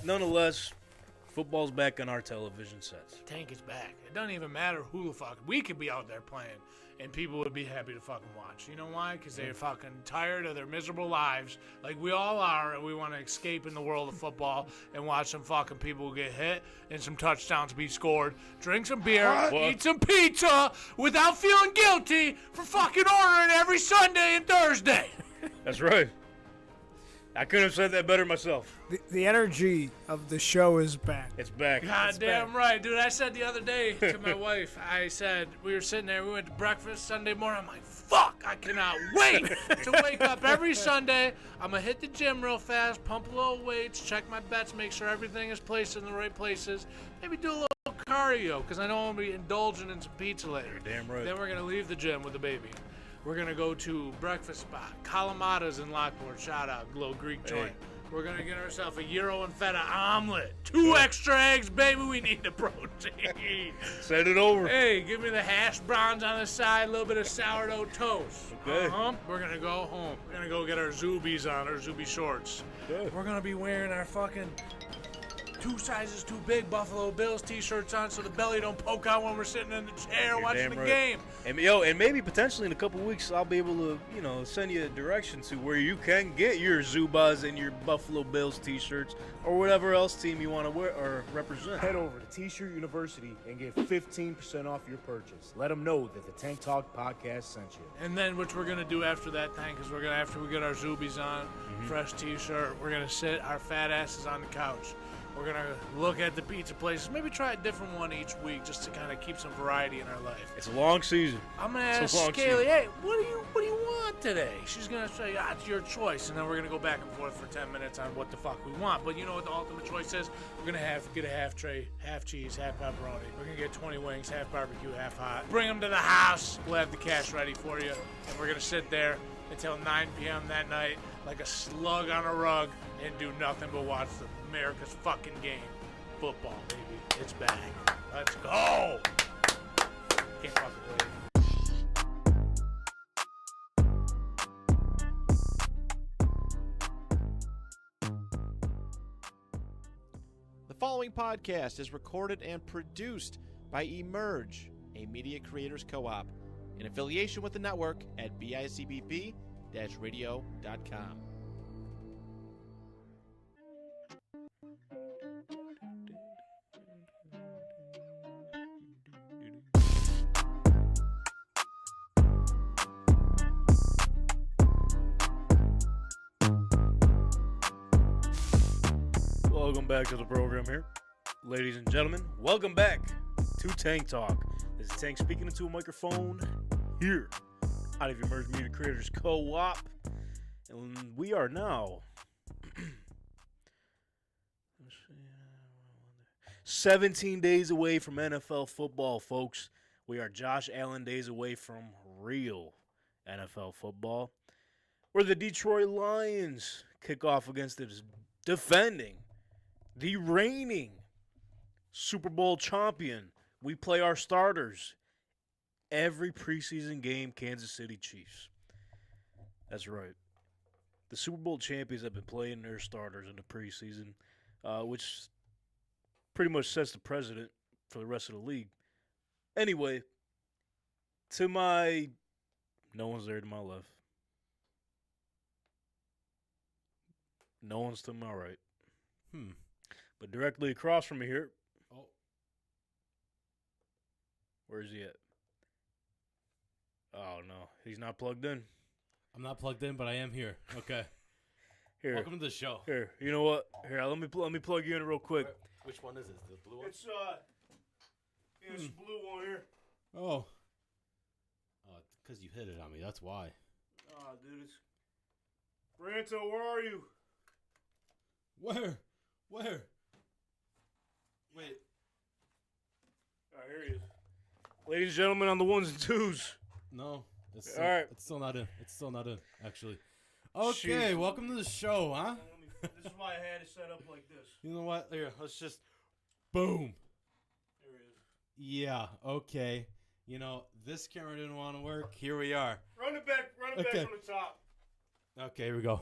nonetheless, football's back on our television sets. Tank is back. It doesn't even matter who the fuck. We could be out there playing, and people would be happy to fucking watch. You know why? Because they're fucking tired of their miserable lives, like we all are, and we want to escape in the world of football and watch some fucking people get hit and some touchdowns be scored, drink some beer, eat some pizza without feeling guilty for fucking ordering every Sunday and Thursday. That's right. I couldn't have said that better myself. The energy of the show is back. It's back. Goddamn right, dude. I said the other day to my wife, I said, we were sitting there, we went to breakfast Sunday morning. I'm like, fuck, I cannot wait to wake up every Sunday. I'm going to hit the gym real fast, pump a little weights, check my bets, make sure everything is placed in the right places. Maybe do a little cardio, because I know I'm going to be indulging in some pizza later. You're damn right. Then we're going to leave the gym with the baby. We're going to go to breakfast spot. Kalamata's in Lockport. Shout out. Little Greek joint. We're going to get ourselves a gyro and feta omelet. 2 extra eggs, baby. We need the protein. Send it over. Hey, give me the hash browns on the side, a little bit of sourdough toast. Okay. We're going to go home. We're going to go get our Zoobies on, our Zoobie shorts. Okay. We're going to be wearing our fucking 2 sizes too big Buffalo Bills t-shirts on so the belly don't poke out when we're sitting in the chair watching the game. And maybe potentially in a couple weeks I'll be able to, send you a direction to where you can get your Zubas and your Buffalo Bills t-shirts or whatever else team you want to wear or represent. Head over to T-Shirt University and get 15% off your purchase. Let them know that the Tank Talk podcast sent you. And then what we're going to do after that, Tank, is after we get our Zoobies on, fresh t-shirt, we're going to sit our fat asses on the couch. We're going to look at the pizza places, maybe try a different one each week just to kind of keep some variety in our life. It's a long season. I'm going to ask Scaly, hey, what do you want today? She's going to say, it's your choice. And then we're going to go back and forth for 10 minutes on what the fuck we want. But you know what the ultimate choice is? We're going to get a half tray, half cheese, half pepperoni. We're going to get 20 wings, half barbecue, half hot. Bring them to the house. We'll have the cash ready for you. And we're going to sit there until 9 p.m. that night like a slug on a rug and do nothing but watch America's fucking game. Football, baby. It's back. Let's go! Can't fucking wait. The following podcast is recorded and produced by Emerge, a media creators co-op, in affiliation with the network at bicbp-radio.com. Welcome back to the program here. Ladies and gentlemen, welcome back to Tank Talk. This is Tank speaking into a microphone here out of Emerge Media Creators Co-op. And we are now 17 days away from NFL football, folks. We are Josh Allen days away from real NFL football, where the Detroit Lions kick off against the defending, the reigning Super Bowl champion. We play our starters every preseason game, Kansas City Chiefs. That's right. The Super Bowl champions have been playing their starters in the preseason, which pretty much sets the precedent for the rest of the league. Anyway, no one's there to my left. No one's to my right. But directly across from me here. Oh. Where's he at? Oh, no. He's not plugged in. I'm not plugged in, but I am here. Okay. Here. Welcome to the show. Here. You know what? Here, let me plug you in real quick. Which one is this? The blue one? It's it's blue one here. Oh. Because you hit it on me. That's why. Oh, dude, it's Branto, where are you? Where? Wait. All right, here he is. Ladies and gentlemen, on the ones and twos. No. It's all right. It's still not in, actually. Okay, Jeez. Welcome to the show, huh? This is why I had it set up like this. You know what? Here, let's just... Boom. There it is. Yeah, okay. You know, this camera didn't want to work. Here we are. Run it back from the top. Okay, here we go.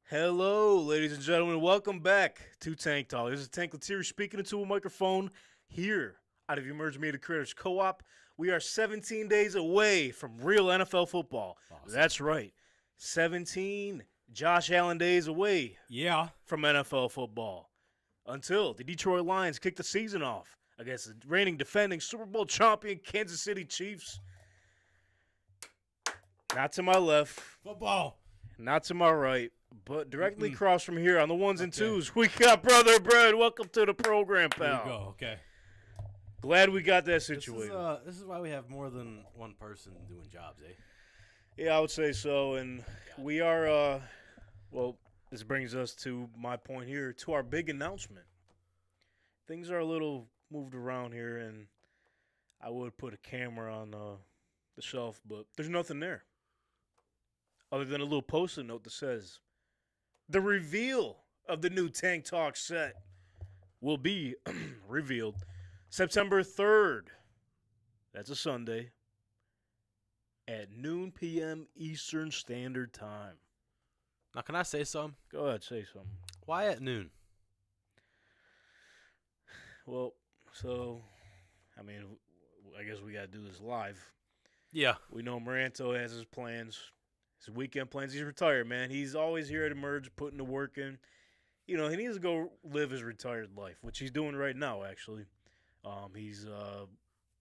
Hello, ladies and gentlemen. Welcome back to Tank Talk. This is Tank Lettieri speaking into a microphone here out of Emerge Media Creators Co-op. We are 17 days away from real NFL football. Awesome. That's right. 17 Josh Allen days away Yeah. from NFL football until the Detroit Lions kick the season off against the reigning defending Super Bowl champion Kansas City Chiefs. Not to my left, Football. not to my right, but directly across from here on the ones and twos, we got Brother Bread. Welcome to the program, There pal. you go. Okay. Glad we got that This situated. is why we have more than one person doing jobs, eh? Yeah, I would say so. And we are, well, this brings us to my point here, to our big announcement. Things are a little moved around here, and I would put a camera on the shelf, but there's nothing there other than a little post-it note that says, the reveal of the new Tank Talk set will be revealed September 3rd. That's a Sunday at noon p.m. Eastern Standard Time. Now, can I say something? Go ahead, say something. Why at noon? Well, so, I mean, I guess we got to do this live. Yeah. We know Maranto has his plans, his weekend plans. He's retired, man. He's always here at Emerge, putting the work in. You know, he needs to go live his retired life, which he's doing right now, actually. He's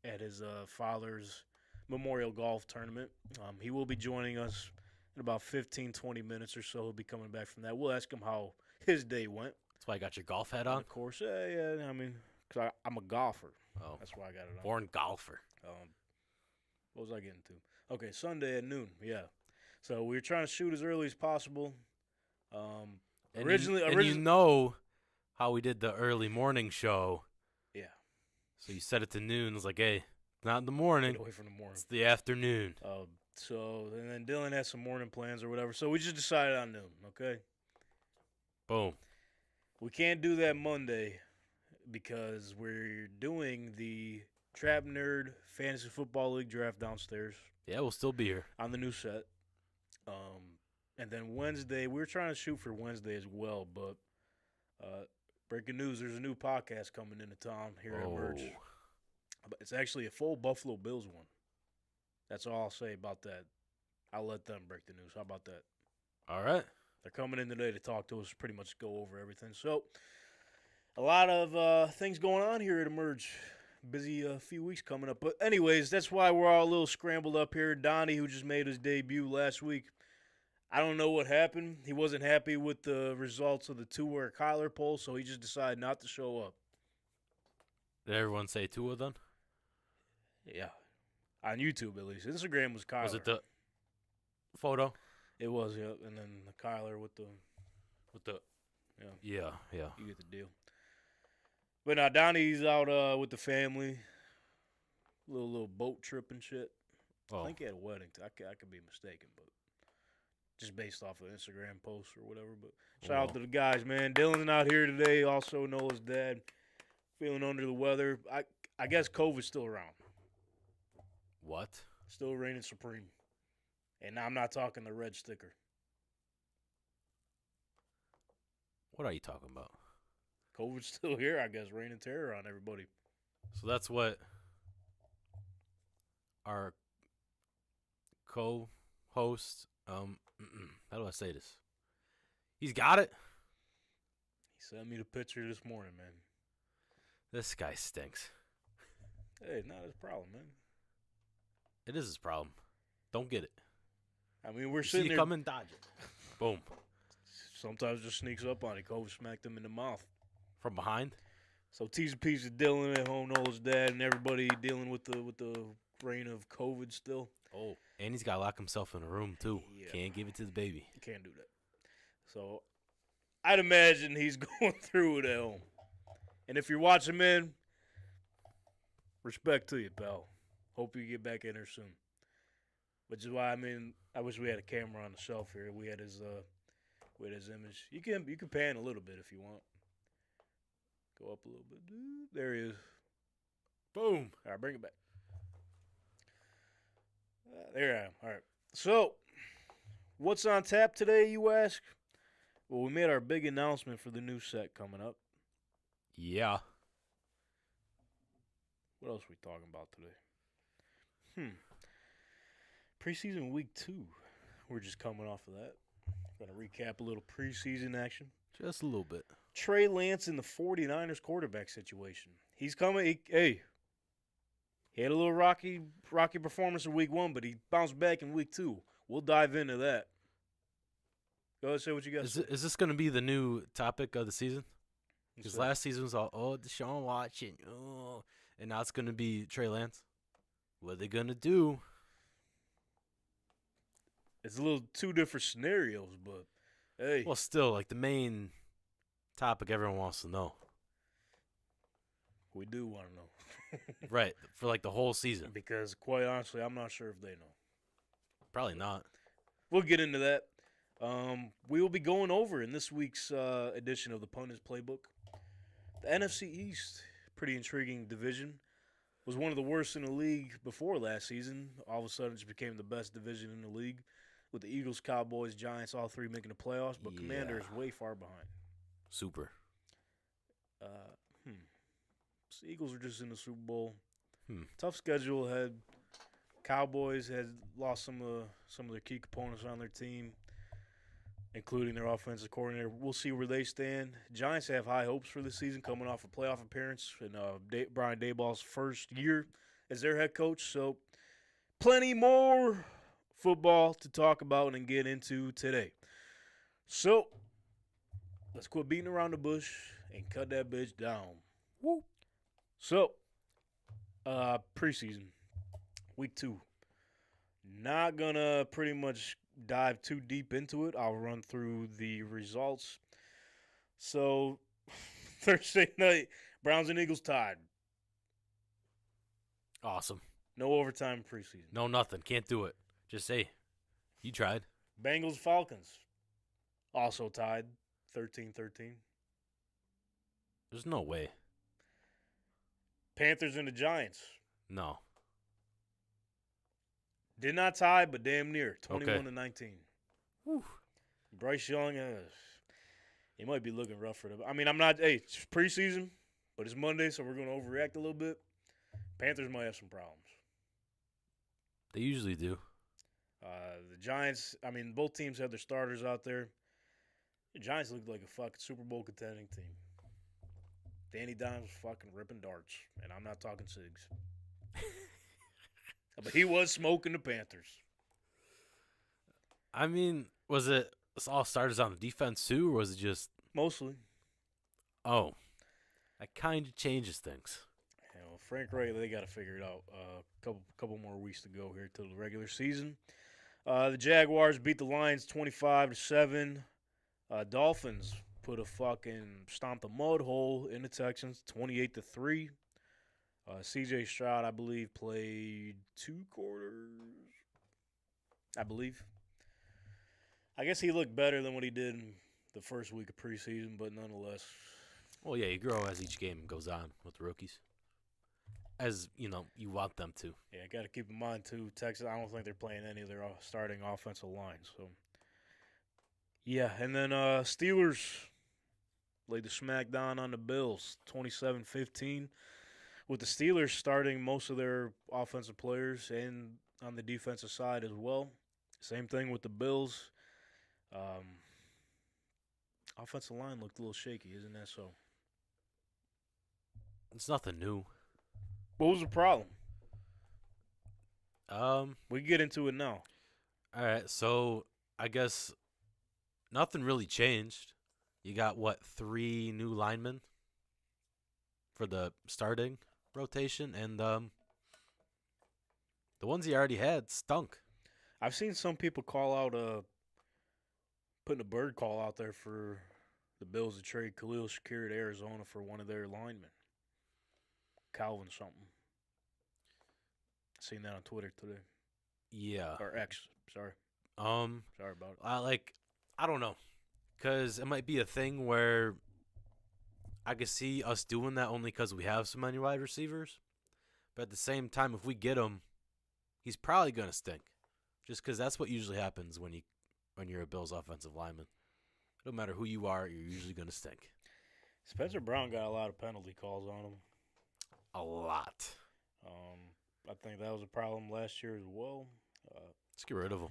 at his father's memorial golf tournament. He will be joining us in about 15, 20 minutes or so. He'll be coming back from that. We'll ask him how his day went. That's why I got your golf hat And on. of course, yeah. I mean, because I'm a golfer. Oh, That's why I got it on. born golfer. What was I getting to? Okay, Sunday at noon. Yeah. So we were trying to shoot as early as possible. And Originally, you know how we did the early morning show. yeah. So you set it to noon. It's like, hey, it's not in the morning. Get away from the morning. It's the afternoon. So and then Dylan had some morning plans or whatever. So we just decided on noon. Okay. Boom. We can't do that Monday because we're doing the Trap Nerd Fantasy Football League draft downstairs Yeah, we'll still be here. on the new set. And then Wednesday, we were trying to shoot for Wednesday as well, but breaking news, there's a new podcast coming into town here at Emerge. But it's actually a full Buffalo Bills one. That's all I'll say about that. I'll let them break the news. How about that? All right. They're coming in today to talk to us, pretty much go over everything. So, a lot of things going on here at Emerge. Busy few weeks coming up. But anyways, that's why we're all a little scrambled up here. Donnie, who just made his debut last week, I don't know what happened. He wasn't happy with the results of the Tua Kyler poll, so he just decided not to show up. Did everyone say two of them? Yeah. On YouTube, at least. Instagram was Kyler. Was it the photo? It was, yeah. And then the Kyler with the, Yeah. you get the deal. But now Donnie's out with the family. Little boat trip and shit. Oh, I think he had a wedding. I could be mistaken, but just based off of Instagram posts or whatever. But shout out to the guys, man. Dylan's not here today. Also, Nola's dad feeling under the weather. I guess COVID's still around. what? Still reigning supreme. And I'm not talking the red sticker. What are you talking about? COVID's still here, I guess, reigning terror on everybody. So that's what our co-host, how do I say this? He's got it. He sent me the picture this morning, man. This guy stinks. Hey, not his problem, man. It is his problem. Don't get it. I mean, we're You see sitting it there. coming, dodge it. Boom. Sometimes just sneaks up on it. COVID smacked him in the mouth. From behind. So T's and P's of Dylan at home, Nola's dad, and everybody dealing with the reign of COVID still. Oh, and he's got to lock himself in a room too. Yeah. Can't give it to the baby. You can't do that. So I'd imagine he's going through it at home. And if you're watching, man, respect to you, pal. Hope you get back in there soon. Which is why, I mean, I wish we had a camera on the shelf here. We had his image. You can pan a little bit if you want. Go up a little bit. There he is. Boom. All right, bring it back. There I am. All right. So, what's on tap today, you ask? Well, we made our big announcement for the new set coming up. Yeah. What else are we talking about today? Preseason week 2. We're just coming off of that. Going to recap a little preseason action. Just a little bit. Trey Lance in the 49ers quarterback situation. He's coming. He had a little rocky performance in week 1, but he bounced back in week 2. We'll dive into that. Go ahead, say what you got. Is this going to be the new topic of the season? Because last season was all, Deshaun Watson, and now it's going to be Trey Lance. What are they going to do? It's a little two different scenarios, but hey. Well, still, like the main topic everyone wants to know. We do want to know. Right, for like the whole season. Because quite honestly, I'm not sure if they know. Probably not. We'll get into that. We will be going over in this week's edition of the Pundits Playbook. The NFC East, pretty intriguing division, was one of the worst in the league before last season. All of a sudden, it just became the best division in the league, with the Eagles, Cowboys, Giants, all three making the playoffs, but Commanders way far behind. Super. So Eagles are just in the Super Bowl. Tough schedule ahead. Cowboys had lost some of their key components on their team, including their offensive coordinator. We'll see where they stand. Giants have high hopes for this season, coming off a playoff appearance in Brian Daboll's first year as their head coach. So plenty more football to talk about and get into today. So let's quit beating around the bush and cut that bitch down. Woo. So, preseason, week 2. Not going to pretty much dive too deep into it. I'll run through the results. So, Thursday night, Browns and Eagles tied. Awesome. No overtime preseason. No, nothing. Can't do it. Just say, you tried. Bengals, Falcons, also tied, 13-13. There's no way. Panthers and the Giants. No. Did not tie, but damn near, 21-19. Whew. Bryce Young, he might be looking rough for them. I mean, it's preseason, but it's Monday, so we're going to overreact a little bit. Panthers might have some problems. They usually do. The Giants, I mean, both teams had their starters out there. The Giants looked like a fucking Super Bowl contending team. Danny Dimes was fucking ripping darts, and I'm not talking cigs. But he was smoking the Panthers. I mean, was it all starters on the defense too, or was it just Mostly. Oh, that kind of changes things. You know, Frank Wright, they got to figure it out. Couple more weeks to go here till the regular season. The Jaguars beat the Lions 25-7. Dolphins stomped a mud hole in the Texans 28-3. C.J. Stroud, I believe, played 2 quarters. I believe. I guess he looked better than what he did in the first week of preseason, but nonetheless. Well, yeah, you grow as each game goes on with the rookies. As, you want them to. Yeah, got to keep in mind, too, Texas, I don't think they're playing any of their starting offensive lines. So, yeah, and then Steelers laid the smackdown on the Bills, 27-15. With the Steelers starting most of their offensive players and on the defensive side as well. Same thing with the Bills. Offensive line looked a little shaky, isn't that so? It's nothing new. What was the problem? We can get into it now. All right, so I guess nothing really changed. You got, 3 new linemen for the starting rotation, and the ones he already had stunk. I've seen some people call out putting a bird call out there for the Bills to trade Khalil Shakir to Arizona for one of their linemen. Calvin something. Seen that on Twitter today. Yeah. Or X, sorry. Sorry about it. I don't know. Because it might be a thing where I could see us doing that only because we have so many wide receivers. But at the same time, if we get him, he's probably going to stink. Just because that's what usually happens when you're a Bills offensive lineman. No matter who you are, you're usually going to stink. Spencer Brown got a lot of penalty calls on him. A lot. I think that was a problem last year as well. Let's get rid of him.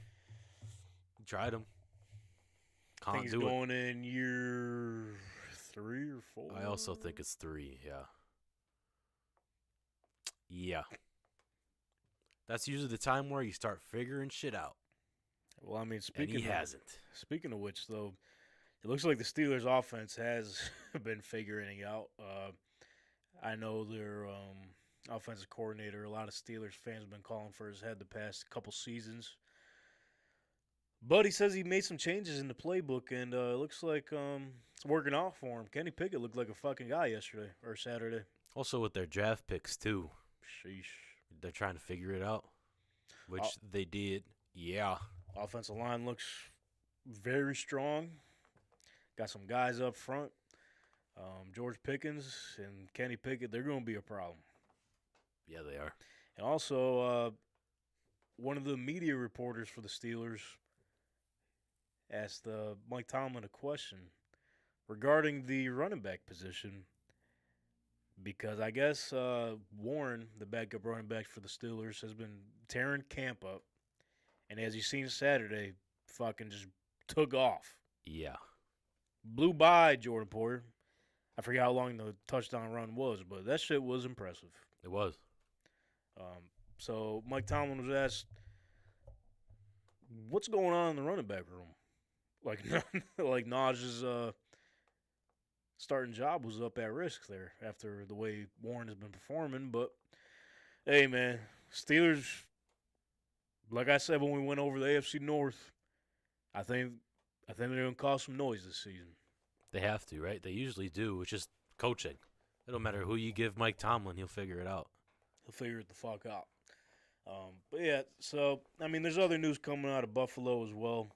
We tried him. I think Can't he's do it. going in year 3 or 4. I also think it's 3, yeah. Yeah. That's usually the time where you start figuring shit out. Well, I mean, And he hasn't. Speaking of which, though, it looks like the Steelers' offense has been figuring it out. I know their offensive coordinator, a lot of Steelers fans have been calling for his head the past couple seasons. But he says he made some changes in the playbook, and it looks like it's working out for him. Kenny Pickett looked like a fucking guy yesterday or Saturday. Also with their draft picks, too. Sheesh. They're trying to figure it out, which they did. Yeah. Offensive line looks very strong. Got some guys up front. George Pickens and Kenny Pickett, they're going to be a problem. Yeah, they are. And also, one of the media reporters for the Steelers asked Mike Tomlin a question regarding the running back position because I guess Warren, the backup running back for the Steelers, has been tearing camp up. And as you seen Saturday, fucking just took off. Yeah. Blew by Jordan Poyer. I forget how long the touchdown run was, but that shit was impressive. It was. So Mike Tomlin was asked, what's going on in the running back room? Like Naj's starting job was up at risk there after the way Warren has been performing. But, hey, man, Steelers, like I said when we went over the AFC North, I think they're going to cause some noise this season. They have to, right? They usually do. It's just coaching. It don't matter who you give Mike Tomlin, he'll figure it out. He'll figure it the fuck out. But, yeah, so, I mean, there's other news coming out of Buffalo as well.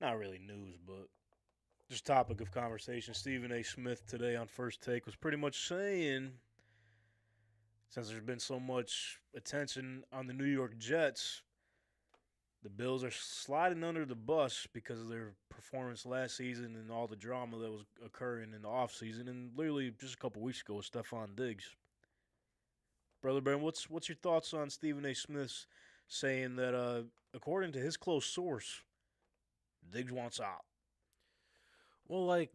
Not really news, but just topic of conversation. Stephen A. Smith today on First Take was pretty much saying, since there's been so much attention on the New York Jets, the Bills are sliding under the bus because of their performance last season and all the drama that was occurring in the offseason. And literally just a couple weeks ago with Stephon Diggs. Brother Ben, what's your thoughts on Stephen A. Smith saying that, according to his close source, Diggs wants out? Well, like,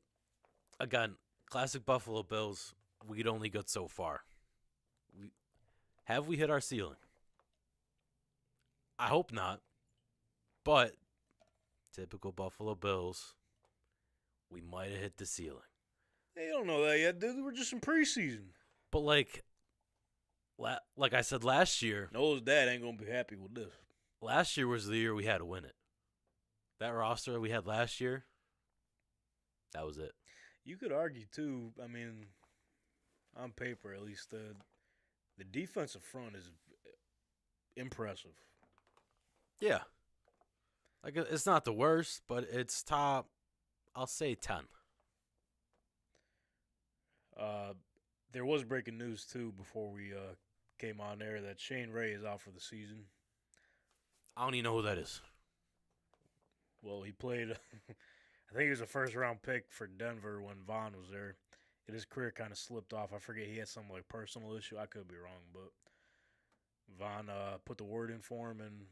again, classic Buffalo Bills, we'd only got so far. Have we hit our ceiling? I hope not. But, typical Buffalo Bills, we might have hit the ceiling. They don't know that yet, dude. We're just in preseason. But, like I said last year, Noah's dad ain't going to be happy with this. last year was the year we had to win it. That roster we had last year, that was it. You could argue, too, I mean, on paper at least, the defensive front is impressive. Yeah. Like, it's not the worst, but it's top, I'll say 10. There was breaking news, too, before we came on there that Shane Ray is out for the season. I don't even know who that is. Well, he played, I think he was a first-round pick for Denver when Vaughn was there. And his career kind of slipped off. I forget, he had some, like, personal issue. I could be wrong, but Vaughn put the word in for him, and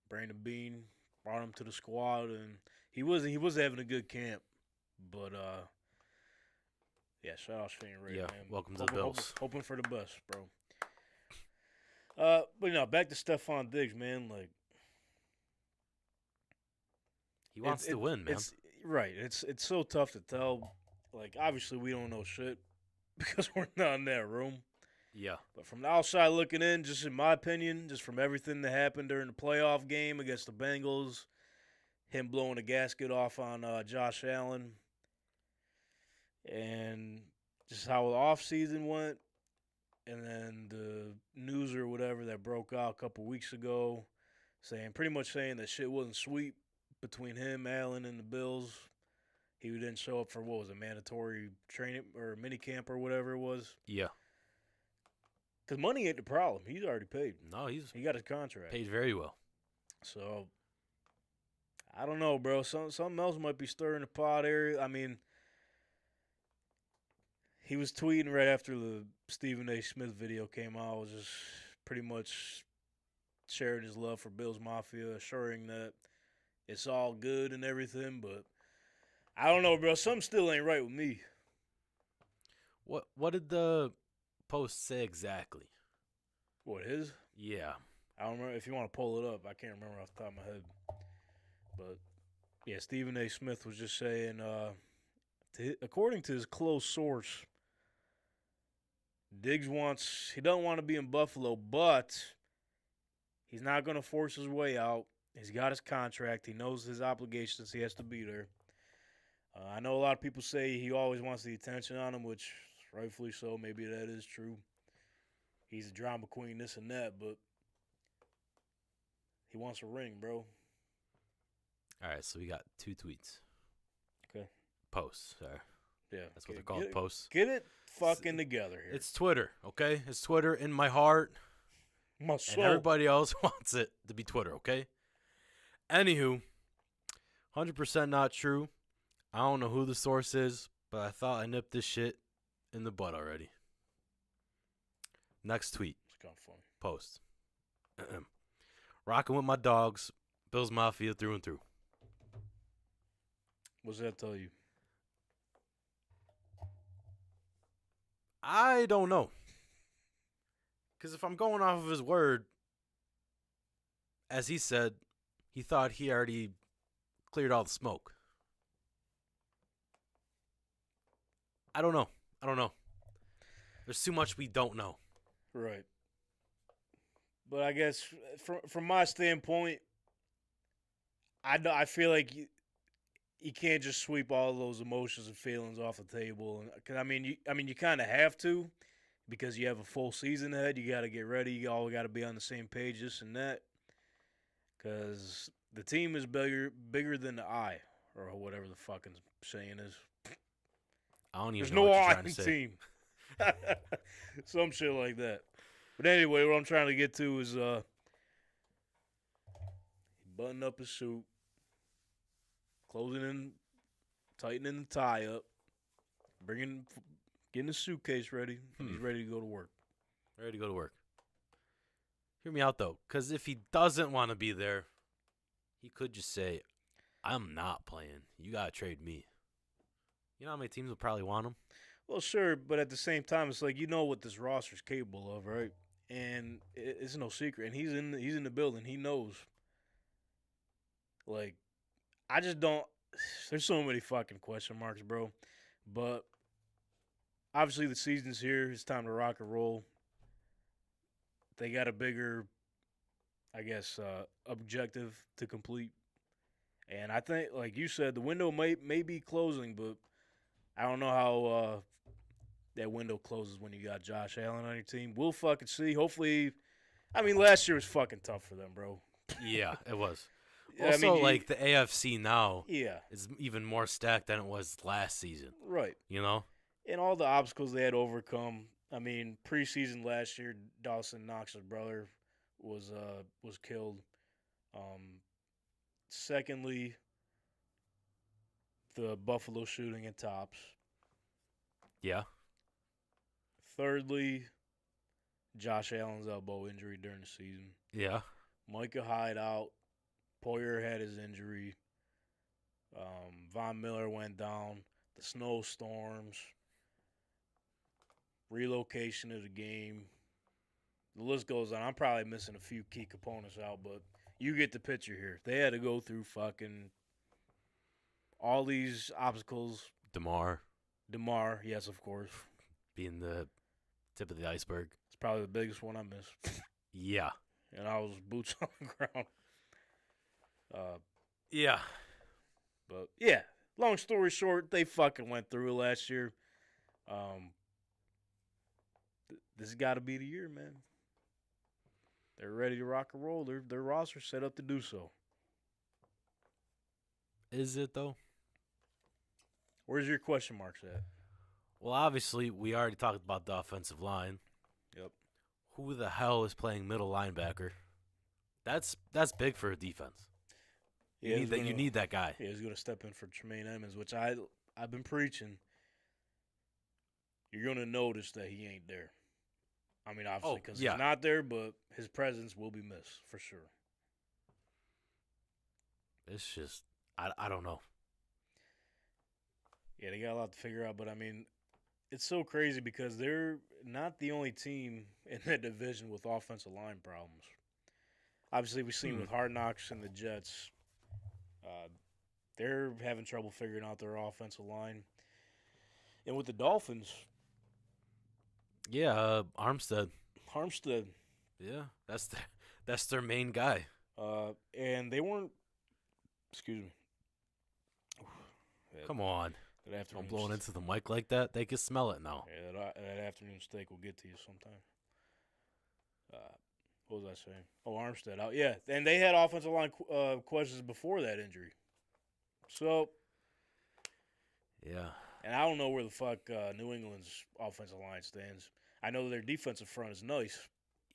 Brandon Beane brought him to the squad, and he was having a good camp. But, yeah, shout out Shane Ray, Yeah, man. welcome to the Bills. Hoping for the best, bro. But, back to Stephon Diggs, man, like, He wants to win, man. It's, right. It's so tough to tell. Like, obviously, we don't know shit because we're not in that room. Yeah. But from the outside looking in, just in my opinion, just from everything that happened during the playoff game against the Bengals, him blowing the gasket off on Josh Allen, and just how the offseason went, and then the news or whatever that broke out a couple weeks ago, pretty much saying that shit wasn't sweet between him, Allen, and the Bills. He didn't show up for, mandatory training or mini camp or whatever it was. Yeah. Because money ain't the problem. He's already paid. No, he's He got his contract. paid very well. So, I don't know, bro. Something else might be stirring the pot area. I mean, he was tweeting right after the Stephen A. Smith video came out. Was just pretty much sharing his love for Bills Mafia, assuring that it's all good and everything. But I don't know, bro. Something still ain't right with me. What did the post say exactly? What, his? Yeah. I don't remember. If you want to pull it up, I can't remember off the top of my head. But, yeah, Stephen A. Smith was just saying, according to his close source, Diggs he don't want to be in Buffalo, but he's not going to force his way out. He's got his contract. He knows his obligations. He has to be there. I know a lot of people say he always wants the attention on him, which rightfully so. Maybe that is true. He's a drama queen, this and that, but he wants a ring, bro. All right, so we got 2 tweets. Okay. Posts, sorry. Yeah. That's what they're called, posts. Get it fucking together here. It's Twitter, okay? It's Twitter in my heart. My soul. And everybody else wants it to be Twitter, okay? Anywho, 100% not true. I don't know who the source is, but I thought I nipped this shit in the butt already. Next tweet. It's kind of funny. Post. Rocking with my dogs. Bills Mafia through and through. What's that tell you? I don't know. Because if I'm going off of his word, as he said, he thought he already cleared all the smoke. I don't know. There's too much we don't know. Right. But I guess from my standpoint, I feel like you can't just sweep all those emotions and feelings off the table. Cause I mean you kind of have to, because you have a full season ahead. You got to get ready. You all got to be on the same page, this and that. Because the team is bigger than the eye, or whatever the fucking saying is. I don't even There's know no what you're eye trying in to say. team. Some shit like that. But anyway, what I'm trying to get to is he buttoned up his suit, tightening the tie up, getting his suitcase ready, and he's ready to go to work. Ready to go to work. Hear me out, though, because if he doesn't want to be there, he could just say, I'm not playing. You got to trade me. You know how many teams will probably want him? Well, sure, but at the same time, it's like, you know what this roster's capable of, right? And it's no secret. And he's in the building. He knows. Like, I just don't. There's so many fucking question marks, bro. But obviously, the season's here. It's time to rock and roll. They got a bigger, I guess, objective to complete. And I think, like you said, the window may be closing, but I don't know how that window closes when you got Josh Allen on your team. We'll fucking see. Hopefully, I mean, last year was fucking tough for them, bro. Yeah, it was. Yeah, Also, I mean, like, the AFC now yeah, is even more stacked than it was last season. right. You know? And all the obstacles they had to overcome. I mean, preseason last year, Dawson Knox's brother was killed. Secondly, the Buffalo shooting at Tops. Yeah. Thirdly, Josh Allen's elbow injury during the season. Yeah. Micah Hyde out. Poyer had his injury. Von Miller went down. The snowstorms. Relocation of the game. The list goes on. I'm probably missing a few key components out, but you get the picture here. They had to go through fucking all these obstacles. DeMar Yes, of course. being the tip of the iceberg. It's probably the biggest one I missed. Yeah. And I was boots on the ground. Yeah. But, yeah, long story short, they fucking went through it last year. This has got to be the year, man. They're ready to rock and roll. Their roster's set up to do so. Is it, though? Where's your question marks at? Well, obviously, we already talked about the offensive line. Yep. who the hell is playing middle linebacker? That's big for a defense. You need that guy. Yeah, he's going to step in for Tremaine Edmonds, which I've been preaching. You're going to notice that he ain't there. I mean, obviously, because he's not there, but his presence will be missed for sure. It's just, I don't know. Yeah, they got a lot to figure out, but I mean, it's so crazy because they're not the only team in that division with offensive line problems. Obviously, we've seen with Hard Knocks and the Jets, they're having trouble figuring out their offensive line. And with the Dolphins, yeah, Armstead. Yeah, that's their main guy. And they weren't. Excuse me. Come on. Don't blow it into the mic like that. They can smell it now. Yeah, that afternoon steak will get to you sometime. What was I saying? Oh, Armstead out. Yeah, and they had offensive line questions before that injury. So, yeah. And I don't know where the fuck New England's offensive line stands. I know their defensive front is nice.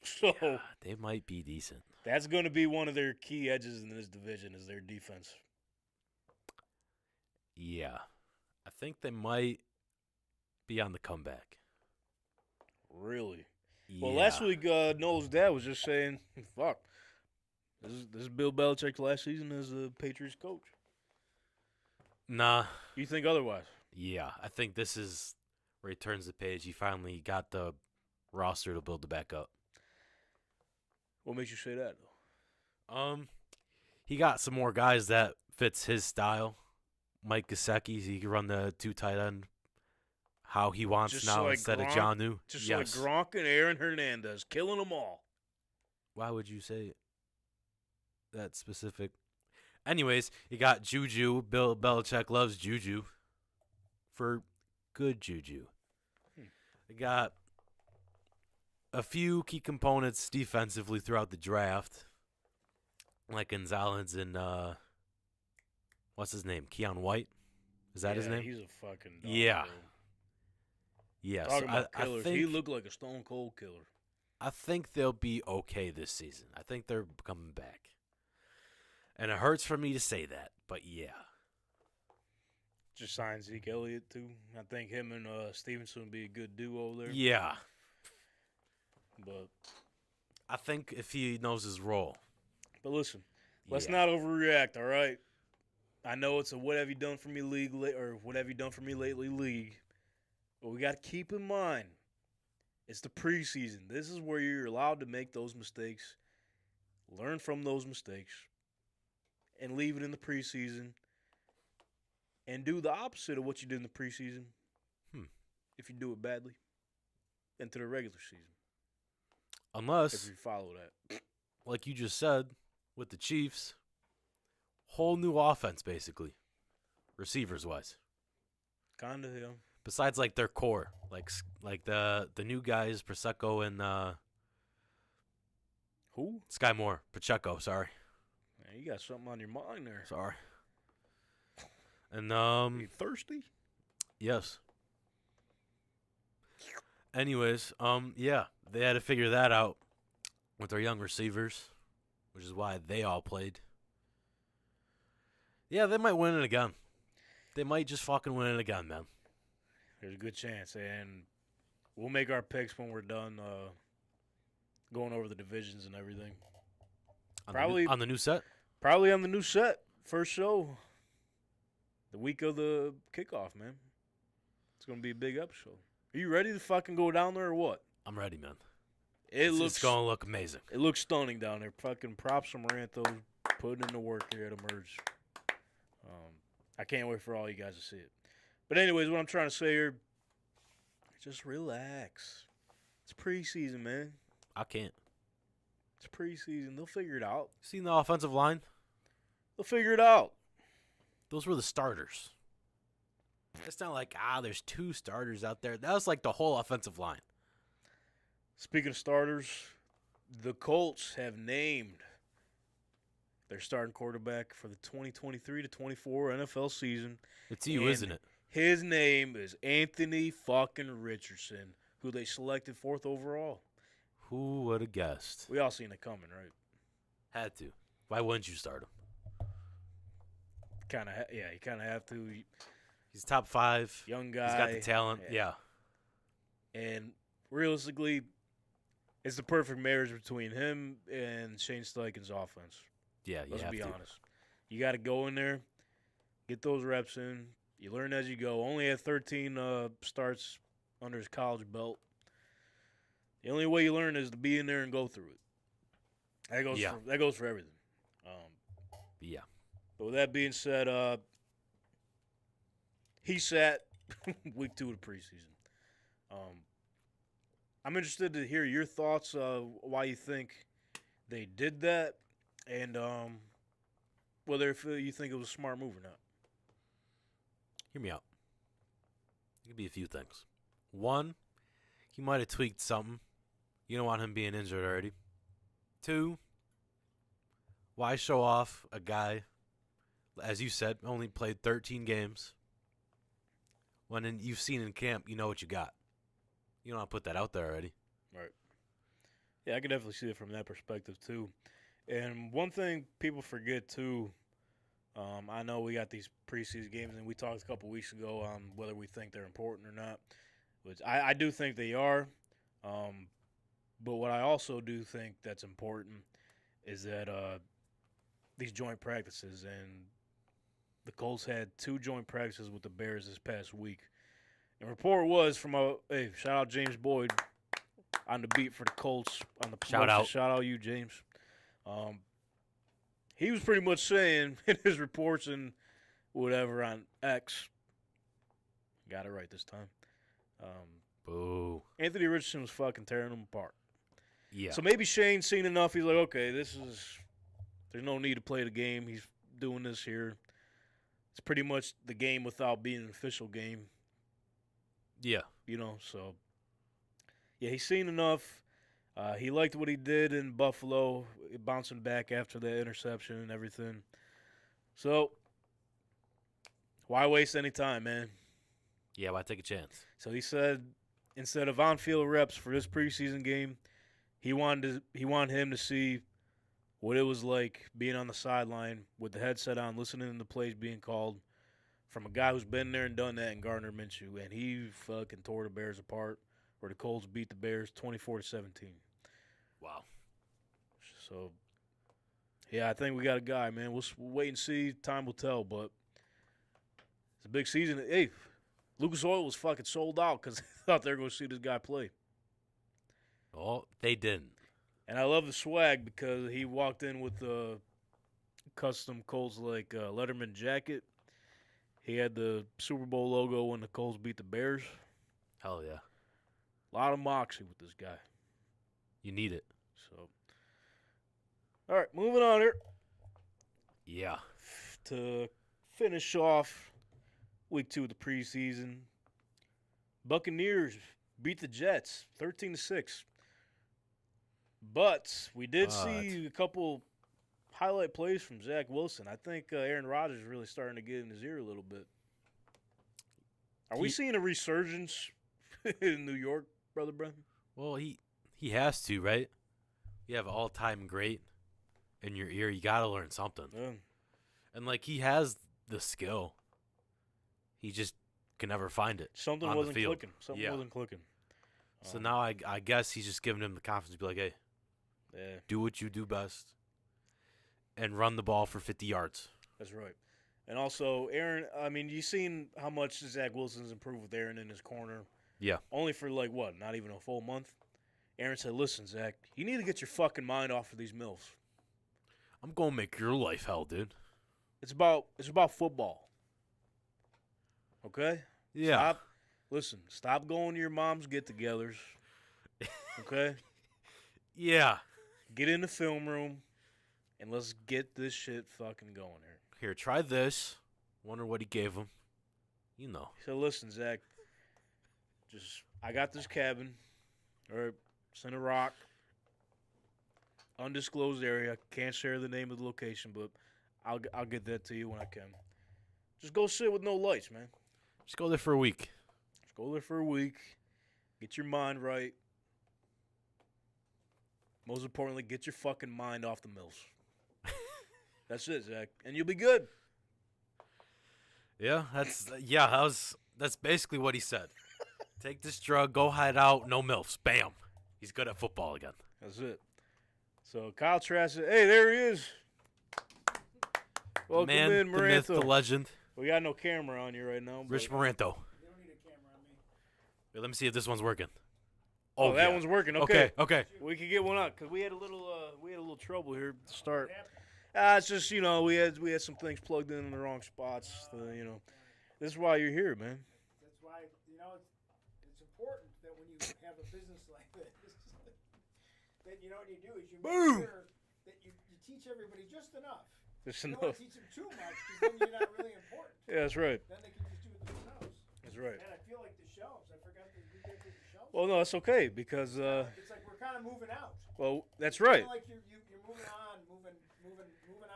So yeah, they might be decent. That's going to be one of their key edges in this division is their defense. Yeah. I think they might be on the comeback. Really? Yeah. Well, last week, Noel's dad was just saying, fuck, this is Bill Belichick's last season as the Patriots coach. Nah. You think otherwise? Yeah. I think this is where he turns the page. He finally got the roster to build it back up. What makes you say that, though? He got some more guys that fits his style. Mike Gesicki, he can run the 2 tight end how he wants just now like instead Gronk, of Jonnu. Just yes. like Gronk and Aaron Hernandez, killing them all. Why would you say that specific? Anyways, you got Juju. Bill Belichick loves Juju for good Juju. They got a few key components defensively throughout the draft, like Gonzalez and what's his name? Keon White? Is that his name? He's a fucking dog, yeah. Bro. Yes. Talking about I killers, think, he looked like a stone cold killer. I think they'll be okay this season. I think they're coming back. And it hurts for me to say that, but yeah. Just signed Zeke Elliott, too. I think him and Stevenson would be a good duo there. Yeah. But I think if he knows his role. But listen, let's not overreact, all right? I know it's a what have you done for me league or what have you done for me lately league. But we got to keep in mind, it's the preseason. This is where you're allowed to make those mistakes, learn from those mistakes, and leave it in the preseason and do the opposite of what you did in the preseason if you do it badly into the regular season. Unless, if you follow that. Like you just said, with the Chiefs, whole new offense, basically, receivers-wise. Kind of, yeah. Besides, like, their core. Like the new guys, Prosecco and who? Sky Moore. Pacheco, sorry. Man, you got something on your mind there. Sorry. And, you thirsty? Yes. Anyways, yeah, they had to figure that out with their young receivers, which is why they all played. Yeah, they might win it again. They might just fucking win it again, man. There's a good chance, and we'll make our picks when we're done going over the divisions and everything. Probably on the new set? Probably on the new set. First show. The week of the kickoff, man. It's going to be a big episode. Are you ready to fucking go down there or what? I'm ready, man. It's going to look amazing. It looks stunning down there. Fucking props from Ranthos putting in the work here at Emerge. I can't wait for all you guys to see it. But anyways, what I'm trying to say here, just relax. It's preseason, man. I can't. It's preseason. They'll figure it out. Seen the offensive line? They'll figure it out. Those were the starters. It's not like, there's 2 starters out there. That was like the whole offensive line. Speaking of starters, the Colts have named their starting quarterback for the 2023 to 24 NFL season. It's you, isn't it? His name is Anthony fucking Richardson, who they selected 4th overall. Who would have guessed? We all seen it coming, right? Had to. Why wouldn't you start him? Yeah, you kind of have to. He's top 5. Young guy. He's got the talent. Yeah. And realistically, it's the perfect marriage between him and Shane Steichen's offense. Yeah, you Let's have be to. honest. You got to go in there, get those reps in. You learn as you go. Only had 13 starts under his college belt. The only way you learn is to be in there and go through it. That goes for everything. Yeah. But with that being said, he sat week 2 of the preseason. I'm interested to hear your thoughts why you think they did that and whether if you think it was a smart move or not. Hear me out. It could be a few things. One, he might have tweaked something. You don't want him being injured already. 2, why show off a guy, as you said, only played 13 games, when you've seen in camp, you know what you got. You don't want to put that out there already. Right. Yeah, I can definitely see it from that perspective, too. And one thing people forget, too, I know we got these preseason games, and we talked a couple weeks ago on whether we think they're important or not, which I do think they are. But what I also do think that's important is that these joint practices, and the Colts had 2 joint practices with the Bears this past week. And report was from shout out James Boyd on the beat for the Colts on the promotion. Shout out you, James. He was pretty much saying in his reports and whatever on X, got it right this time. Boo. Anthony Richardson was fucking tearing them apart. Yeah. So maybe Shane's seen enough. He's like, okay, there's no need to play the game. He's doing this here. It's pretty much the game without being an official game. Yeah. So, yeah, he's seen enough. He liked what he did in Buffalo, bouncing back after the interception and everything. So, why waste any time, man? Yeah, why take a chance? So he said instead of on-field reps for this preseason game, he wanted him to see what it was like being on the sideline with the headset on, listening to the plays being called from a guy who's been there and done that in Gardner Minshew, and he fucking tore the Bears apart, where the Colts beat the Bears 24-17. Wow. So, yeah, I think we got a guy, man. We'll wait and see. Time will tell, but it's a big season. Hey, Lucas Oil was fucking sold out because they thought they were going to see this guy play. Oh, they didn't. And I love the swag because he walked in with the custom Colts Letterman jacket. He had the Super Bowl logo when the Colts beat the Bears. Hell yeah. A lot of moxie with this guy. You need it. So, all right, moving on here Yeah. to finish off week 2 of the preseason. Buccaneers beat the Jets 13-6. But we did see a couple highlight plays from Zach Wilson. I think Aaron Rodgers is really starting to get in his ear a little bit. Are we seeing a resurgence in New York, Brother Brennan? Well, he has to, right? You have all-time great in your ear. You got to learn something. Yeah. And, he has the skill. He just can never find it. Something on wasn't the field. clicking. Something wasn't clicking. So now I guess he's just giving him the confidence to be like, hey, do what you do best and run the ball for 50 yards. That's right. And also, Aaron, you've seen how much Zach Wilson's improved with Aaron in his corner. Yeah. Only for, not even a full month. Aaron said, listen, Zach, you need to get your fucking mind off of these MILFs. I'm going to make your life hell, dude. It's about football. Okay? Yeah. Stop going to your mom's get-togethers. Okay? Yeah. Get in the film room, and let's get this shit fucking going here. Here, try this. Wonder what he gave him. You know. He said, listen, Zach, I got this cabin, or it's in a rock, undisclosed area. Can't share the name of the location, but I'll get that to you when I can. Just go sit with no lights, man. Just go there for a week. Just go there for a week. Get your mind right. Most importantly, get your fucking mind off the mills. That's it, Zach, and you'll be good. Yeah, that's basically what he said. Take this drug, go hide out, no milfs. Bam. He's good at football again. That's it. So Kyle Trask, hey, there he is. Welcome Man, in, the myth, the Maranto. legend, We got no camera on you right now. Rich but- Maranto. You don't need a camera on me. Wait, let me see if this one's working. Oh, that yeah. one's working. Okay. Okay. We could get one up because we had a little trouble here to start. It's just we had some things plugged in the wrong spots. This is why you're here, man. That's why it's important that when you have a business like this, that what you do is you Boom! make sure that you teach everybody just enough. Just You don't enough. want to teach them too much because then you're not really important. Yeah, that's right. Then they can just do it themselves. That's right. And I feel like the shelves. I forgot that we did the shelves. Well, no, it's okay because It's like we're kind of moving out. well, that's It's right. kinda like you're moving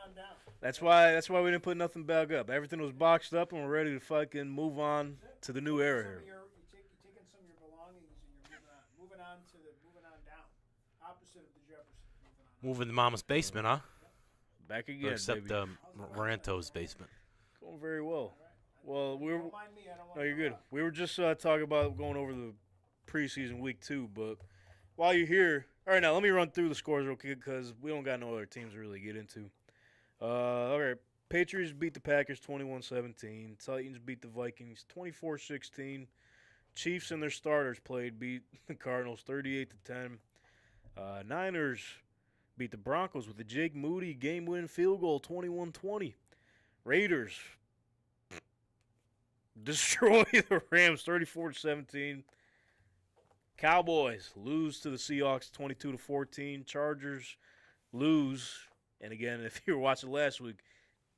on down. That's why we didn't put nothing back up. Everything was boxed up and we're ready to fucking move on to the new era here. You're taking some of your belongings and you're moving on down. Opposite of the Jefferson. Moving to Mama's basement, huh? Back Or again, except baby. Maranto's basement. Going very well. Well, we were. Don't mind me. I don't want No, you're good. We were just talking about going over the preseason week 2, but while you're here, all right, now let me run through the scores real quick because we don't got no other teams to really get into. All right, Patriots beat the Packers 21-17. Titans beat the Vikings 24-16. Chiefs and their starters beat the Cardinals 38-10. Niners beat the Broncos with the Jake Moody game-winning field goal 21-20. Raiders destroy the Rams 34-17. Cowboys lose to the Seahawks 22-14. Chargers lose, and again, if you were watching last week,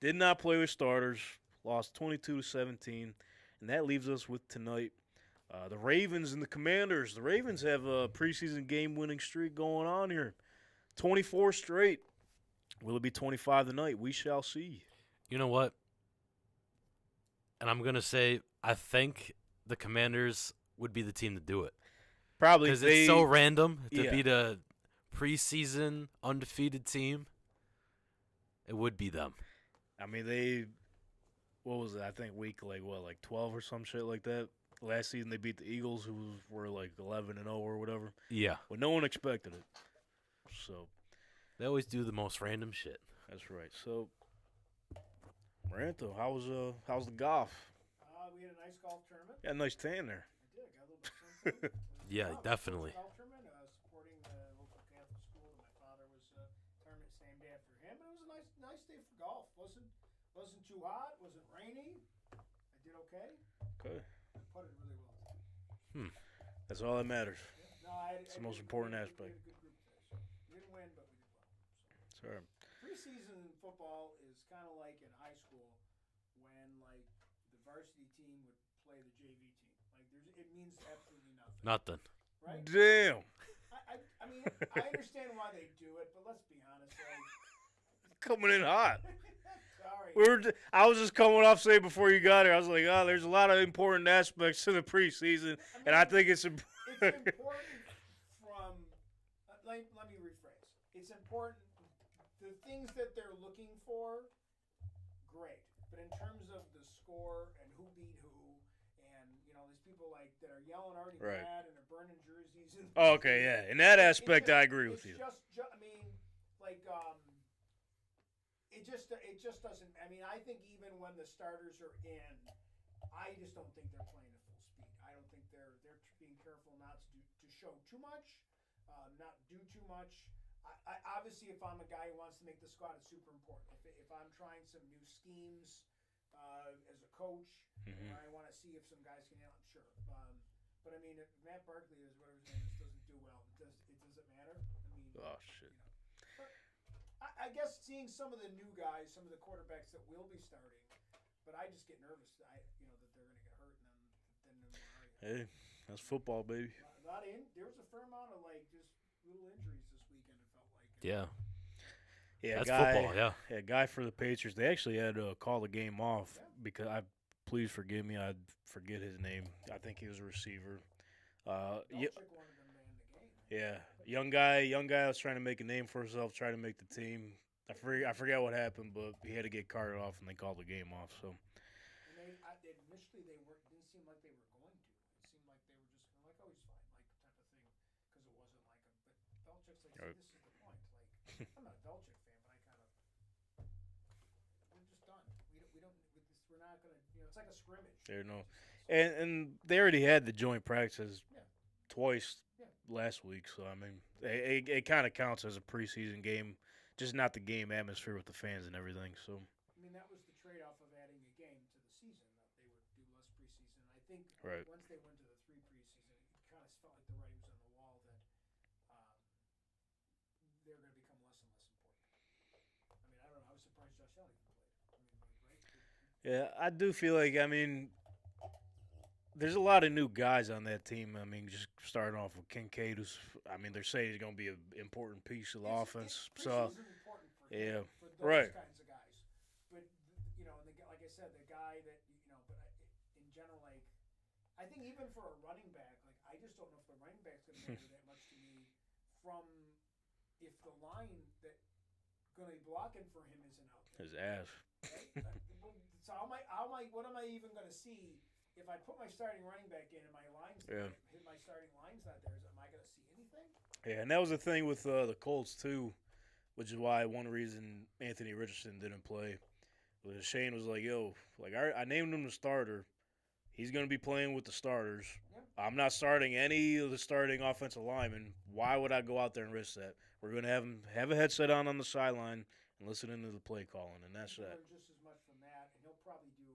did not play with starters, lost 22-17, and that leaves us with tonight. The Ravens and the Commanders. The Ravens have a preseason game-winning streak going on here, 24 straight. Will it be 25 tonight? We shall see. You know what? And I'm gonna say I think the Commanders would be the team to do it Probably because it's so random to yeah. beat a preseason undefeated team. It would be them. I mean, what was it? I think week like 12 or some shit like that. Last season they beat the Eagles, who were like 11-0 or whatever. Yeah, But no one expected it. So they always do the most random shit. that's right. So Maranto, how's the golf? We had a nice golf tournament. Got a nice tan there. I did. Got a little bit of sunshine. Yeah, definitely. Golf tournament. Supporting the local Catholic school that my father was tournament's named after him. It was a nice day for golf. Wasn't too hot. Wasn't rainy. I did okay. Okay. I putted really well. That's all that matters. No, It's the most important aspect. We had a good group today. So we didn't win, but we did well. Sorry. Preseason football is kind of like in high school when like the varsity team would play the JV team. Like it means absolutely nothing. Nothing. Right? Damn. I mean, I understand why they do it, but let's be honest. Like, Coming in hot. sorry. I was just coming off saying before you got here. I was like, there's a lot of important aspects to the preseason, and I think it's important. It's important from. Let me rephrase. It's important. The things that they're looking for, great. But in terms of the score and who beat who, and these people like that are yelling already Right. mad and they're burning jerseys. And Okay, yeah. In that aspect, I agree with you. I mean, like, it just doesn't. I mean, I think even when the starters are in, I just don't think they're playing at full speed. I don't think they're being careful not to show too much, not do too much. I obviously, if I'm a guy who wants to make the squad, it's super important. If I'm trying some new schemes as a coach, I want to see if some guys can handle it. Sure, but I mean, if Matt Barkley is whatever his name is doesn't do well, it doesn't matter. I mean, Oh shit. I guess seeing some of the new guys, some of the quarterbacks that will be starting, but I just get nervous. That they're going to get hurt, and then where are you? Hey, that's football, baby. There was a fair amount of like just little injuries this weekend. It felt like. Yeah. Yeah, That's guy, football, yeah. Yeah, guy for the Patriots. They actually had to call the game off because please forgive me, I forget his name. I think he was a receiver. Belichick wanted them to end the game. Yeah, young guy was trying to make a name for himself, trying to make the team. I forget what happened, but he had to get carted off, and they called the game off. So And initially they didn't seem like they were going to. It seemed like they were just kind of like, oh, he's fine, like type of thing, because it wasn't like a. But Belichick's like, Right. this is the point. Like, I'm not a Belichick fan, but I kind of. We're just done. We don't. With this, we're not gonna. It's like a scrimmage. there no, So, and they already had the joint practices Yeah. twice Yeah. last week. So I mean, it kind of counts as a preseason game, just not the game atmosphere with the fans and everything. So I mean, that was the trade-off of adding a game to the season. That they would do less preseason. I think Right. once they went to the 3 preseason, it kind of felt like the writing was on the wall that they're going to become less and less important. I mean, I don't know. I was surprised Josh Allen even played. I mean, like, right? yeah, I do feel like there's a lot of new guys on that team. I mean, just starting off with Kincaid, who's they're saying he's going to be an important piece of the offense. So Preseason's important for yeah, for those right. kinds of guys. But like I said, the guy that but in general, like I think even for a running back, like I just don't know if the running back's going to matter that much to me. From if the line that going to be blocking for him isn't out there. His ass. Right? So what am I even going to see if I put my starting running back in and my lines hit my starting lines not there? Am I going to see anything? Yeah, and that was the thing with the Colts too, which is why one reason Anthony Richardson didn't play was Shane was like, "Yo, like I named him the starter. He's going to be playing with the starters. Yep. I'm not starting any of the starting offensive linemen. Why would I go out there and risk that? We're going to have him have a headset on the sideline and listen into the play calling, and that's He'll that." learn just as much from that, and he'll probably do.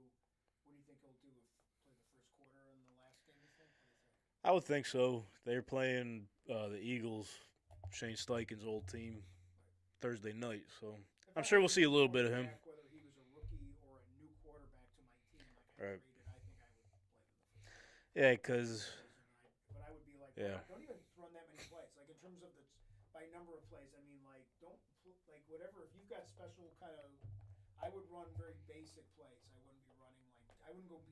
What do you think he'll do? Play the first quarter in the last game? You think? What do you think? I would think so. They're playing the Eagles, Shane Steichen's old team, Thursday night. So If I'm I sure had we'll to see a pick little bit of him. quarterback, whether he was a rookie or a new quarterback to my team, like I Right. rated, I think I would play them the first. Yeah, because But I would be like, Yeah. don't even run that many plays. Like in terms of by number of plays, I mean, like don't like whatever. If you've got special kind of, I would run very basic plays. I wouldn't be running like I wouldn't going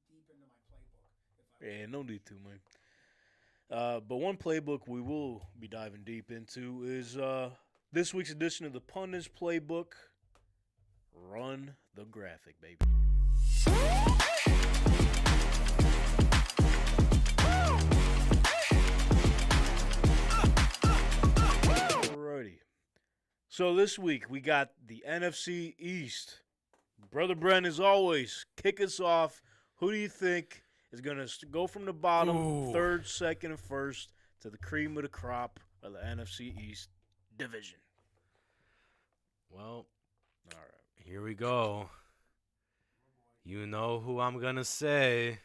deep into my playbook. If I yeah, no need to, man. But one playbook we will be diving deep into is this week's edition of the Pundits Playbook. Run the graphic, baby. Alrighty. So this week we got the NFC East. Brother Brent, as always, kick us off. Who do you think is going to go from the bottom, Ooh. third, second, and first, to the cream of the crop of the NFC East division? Well, All right. here we go. You know who I'm going to say.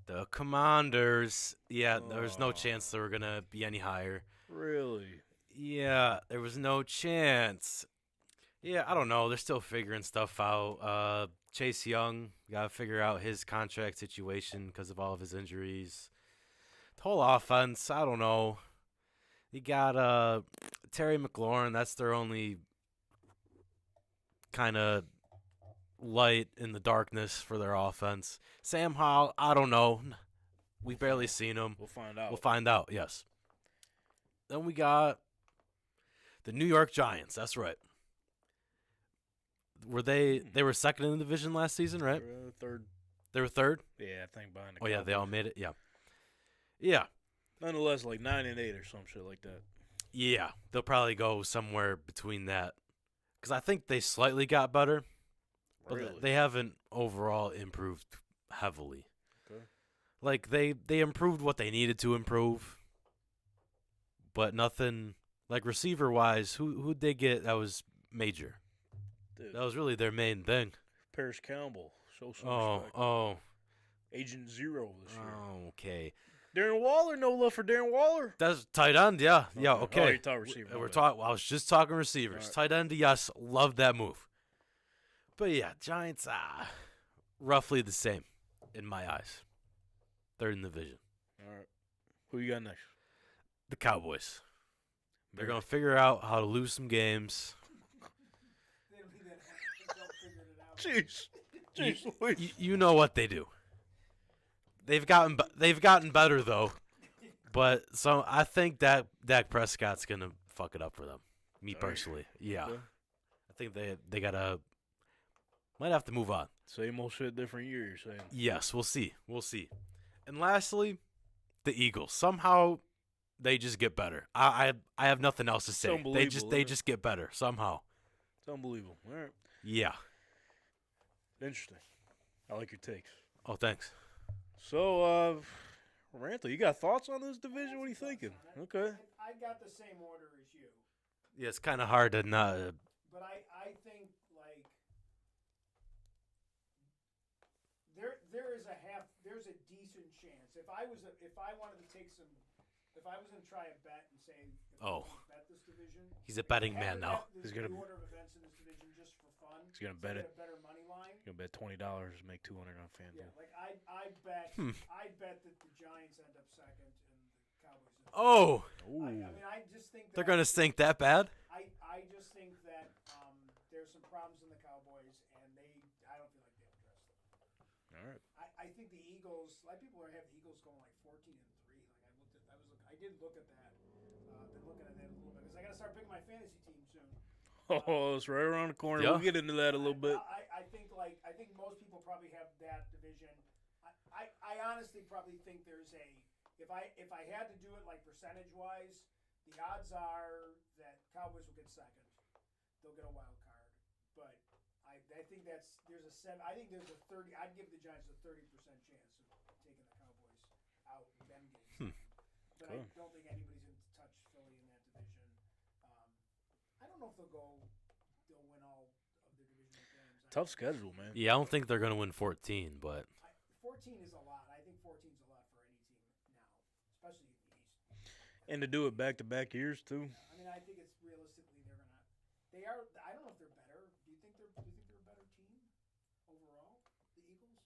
The Commanders. Yeah, there's no chance they were going to be any higher. Really? Yeah, there was no chance. Yeah, I don't know. They're still figuring stuff out. Chase Young, got to figure out his contract situation because of all of his injuries. The whole offense, I don't know. You got Terry McLaurin. That's their only kind of light in the darkness for their offense. Sam Howell, I don't know. We've barely seen him. We'll find out. We'll find out, yes. Then we got the New York Giants. That's right. They were second in the division last season, right? Third. They were third? Yeah, I think behind the Oh, yeah, they all Cowboys. made it. Yeah. Yeah. Nonetheless, like 9-8 or some shit like that. Yeah. They'll probably go somewhere between that. Because I think they slightly got better. But Really? they haven't overall improved heavily. Okay. Like, they improved what they needed to improve. But nothing, like receiver-wise, who'd they get that was major? Dude, That was really their main thing. Paris Campbell. Show some respect. Oh. Agent Zero this year. Okay. Darren Waller, no love for Darren Waller. That's tight end, yeah. Yeah, Oh, okay. you thought receiver. We're my bad. talking. I was just talking receivers. All Tight end, yes. Love that move. But yeah, Giants, roughly the same in my eyes. Third in the division. All right. Who you got next? The Cowboys. They're Bears. going to figure out how to lose some games. They don't need that. They'll figure it out. Jeez. You know what they do. They've gotten better though. But so I think that Dak Prescott's gonna fuck it up for them. Me personally, yeah. Okay. I think they gotta might have to move on. Same old shit, different year. You're saying? Yes, we'll see. We'll see. And lastly, the Eagles. Somehow they just get better. I have nothing else to say. unbelievable, They isn't it? just get better somehow. It's unbelievable. All right. Yeah. Interesting. I like your takes. Oh, thanks. So, Rantle, you got thoughts on this division? What are you thinking? Okay. I got the same order as you, Yeah, it's kind of hard to not. but I think like there's a decent chance if I wanted to take some. If I was going to try a bet and say, if I was gonna bet this division, He's a betting have man to now. bet He's gonna- the order of events in this division just for fun. He's gonna so bet get it. a better money line. You're gonna bet $20, make 200 on FanDuel. Yeah, like I bet that the Giants end up second and the Cowboys. Oh, I mean, I just think they're that gonna stink that bad. I just think that there's some problems in the Cowboys, and I don't feel like they'll address them. All right. I think the Eagles. A lot of people have the Eagles going like 14-3. Like I did look at that. Been looking at that a little bit because I got to start picking my fantasy team soon. Oh, it's right around the corner. Yeah. We'll get into that a little bit. I think most people probably have that division. I honestly probably think there's a if I had to do it like percentage wise, the odds are that Cowboys will get second. They'll get a wild card, but I think there's a 30. I'd give the Giants a 30% chance of taking the Cowboys out and them getting second. But I don't think anybody's going to touch Philly in that division. I don't know if they'll win all of their division games. Tough schedule, man. Yeah, I don't think they're gonna win 14, but 14 is a lot. I think 14 is a lot for any team now, especially in the East. And to do it back-to-back years, too. I mean, I think it's realistically they are. I don't know if they're better. Do you think they're a better team overall? The Eagles.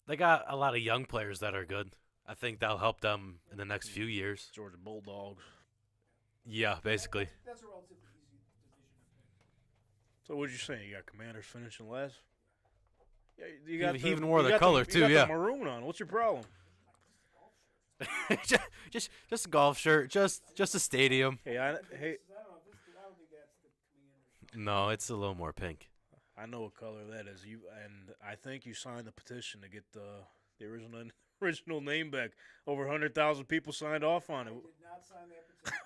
they got a lot of young players that are good. I think that'll help them in the next few years. Georgia Bulldogs. Yeah, basically. That's a relatively easy division to pick. So what you saying? You got Commanders finishing last? Yeah, you got He even wore the color, too, You got yeah. the maroon on. What's your problem? just a golf shirt, just a stadium. Hey, I don't think that's the Commanders. No, it's a little more pink. I know what color that is. And I think you signed the petition to get the original name back. Over 100,000 people signed off on it. I did not sign that petition.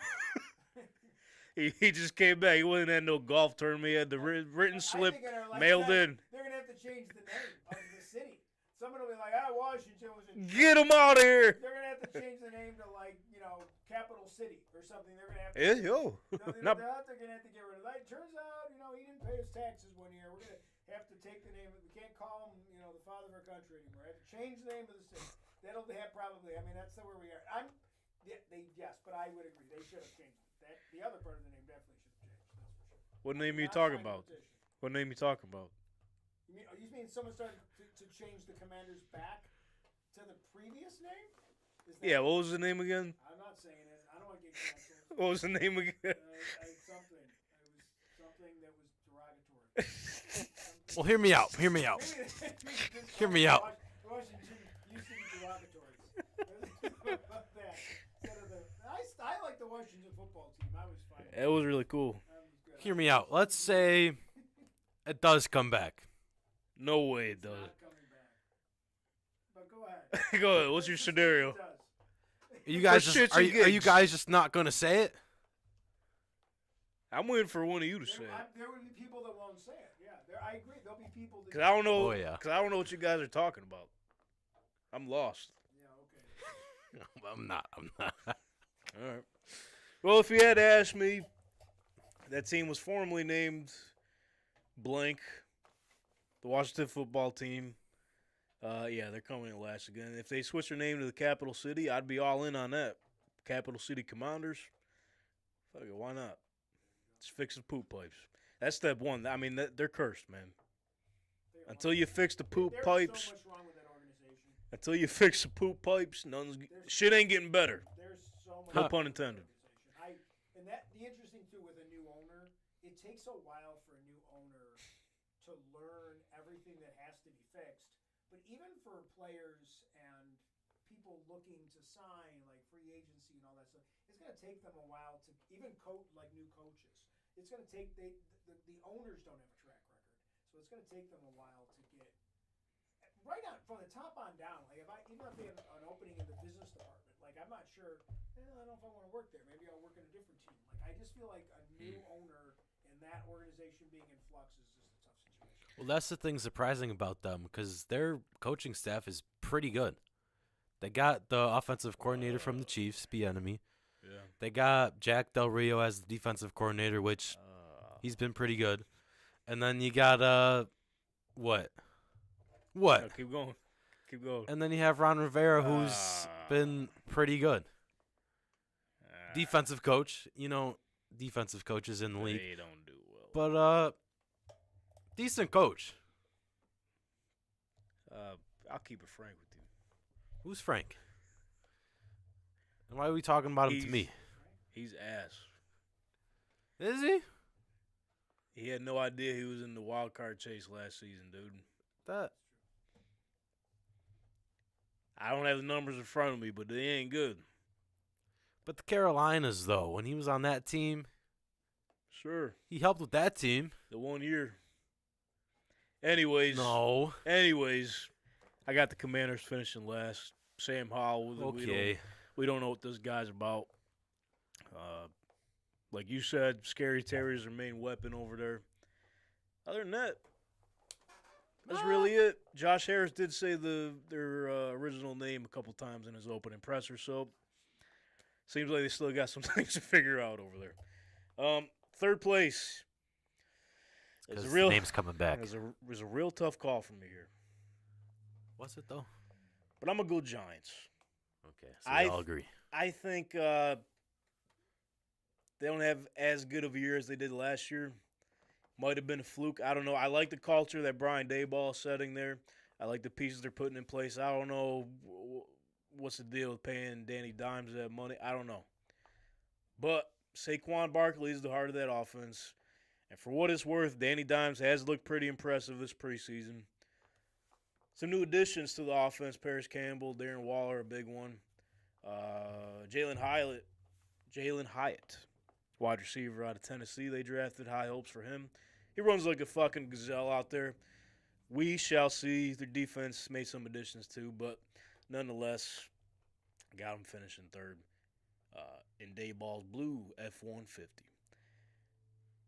He just came back. He wasn't at no golf tournament. He had the written slip I think in our mailed lifetime, in. They're gonna have to change the name of the city. Someone will be like, Washington was in. Get him out of here. They're gonna have to change the name to Capital City or something. They're gonna have to. Yeah, yo. They're Not- gonna have to get rid of that. It turns out, he didn't pay his taxes one year. We're gonna have to take the name. We can't call him, the father of our country anymore. I have to change the name of the city. That'll have probably. I mean, that's where we are. Yes, but I would agree. They should have changed it. The other part of the name definitely should have changed. That's for sure. What name are you Not talking signed the about? petition. What name you talking about? You mean someone started to change the Commanders back to the previous name? Is that, Yeah, what was the name again? I'm not saying it. I don't want to get canceled. What was the name again? Something. It was something that was derogatory. Well, hear me out. Hear me out. Hear me out. Washington used to be derogatory. About that. I like the Washington football team. I was fine. That was really cool. That was good. Hear me out. Let's say it does come back. No way it does. Not coming back. But go ahead. Go ahead. What's your Let's just say scenario? it does. Are you guys For just shits are and you gigs. guys just not gonna say it? I'm waiting for one of you to say it. There will be people that won't say it. Yeah, I agree. There'll be people that. Cause I don't know. Oh, yeah. Cause I don't know what you guys are talking about. I'm lost. Yeah, okay. I'm not. All right. Well, if you had asked me, that team was formerly named blank, the Washington football team. Yeah, they're coming in last again. If they switch their name to the Capital City, I'd be all in on that. Capital City Commanders. Fuck it, why not? Just fix the poop pipes. That's step one. I mean, they're cursed, man. Until you fix the poop There's pipes, so much wrong with that organization. until you fix the poop pipes, shit ain't getting better. There's so much. No pun intended. And the interesting too with a new owner, it takes a while for a new owner to learn everything that has to be fixed. But even for players and people looking to sign, like free agency and all that stuff. It's going to take them a while to even coach like new coaches. It's going to take the owners don't have a track record, so it's going to take them a while to get right on from the top on down. Like even if they have an opening in the business department, like I'm not sure. I don't know if I want to work there. Maybe I'll work in a different team. Like I just feel like a new owner and that organization being in flux is just a tough situation. Well, that's the thing surprising about them because their coaching staff is pretty good. They got the offensive coordinator from the Chiefs, Bieniemy. Yeah. They got Jack Del Rio as the defensive coordinator, which he's been pretty good. And then you got what? No, keep going. Keep going. And then you have Ron Rivera, who's been pretty good. Defensive coach, defensive coaches in the league. They don't do well. But decent coach. I'll keep it frank with you. Who's Frank? And why are we talking about him to me? He's ass. Is he? He had no idea he was in the wild card chase last season, dude. That. I don't have the numbers in front of me, but they ain't good. But the Carolinas, though, when he was on that team, Sure. he helped with that team. The 1 year. Anyways. No. Anyways, I got the Commanders finishing last. Sam Howell. Okay. We don't know what this guy's about. Like you said, Scary Terry's their main weapon over there. Other than that, that's really it. Josh Harris did say their original name a couple times in his opening presser, so seems like they still got some things to figure out over there. Third place. Because the name's coming back. It was a real tough call for me here. Was it, though? But I'm going to go Giants. Okay, so we all agree. I think they don't have as good of a year as they did last year. Might have been a fluke. I don't know. I like the culture that Brian Daboll is setting there. I like the pieces they're putting in place. I don't know what's the deal with paying Danny Dimes that money. I don't know. But Saquon Barkley is the heart of that offense. And for what it's worth, Danny Dimes has looked pretty impressive this preseason. Some new additions to the offense. Paris Campbell, Darren Waller, a big one. Jalen Hyatt, wide receiver out of Tennessee. They drafted high hopes for him. He runs like a fucking gazelle out there. We shall see. Their defense made some additions too, but nonetheless, got them finishing third in Dayball's blue F-150.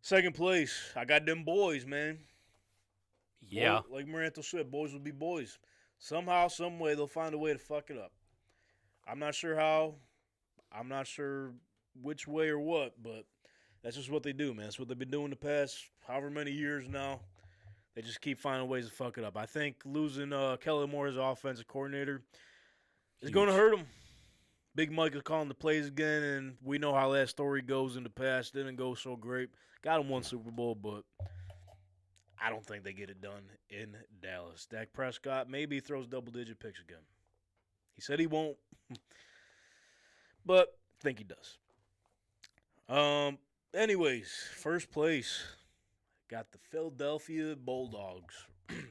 Second place, I got them boys, man. Yeah. Like Maranto said, boys will be boys. Somehow, some way, they'll find a way to fuck it up. I'm not sure how. I'm not sure which way or what, but that's just what they do, man. That's what they've been doing the past however many years now. They just keep finding ways to fuck it up. I think losing Kellen Moore as offensive coordinator is going to hurt them. Big Mike is calling the plays again, and we know how that story goes in the past. Didn't go so great. Got him one Super Bowl, but I don't think they get it done in Dallas. Dak Prescott maybe throws double-digit picks again. He said he won't, but I think he does. Anyways, first place, got the Philadelphia Bulldogs.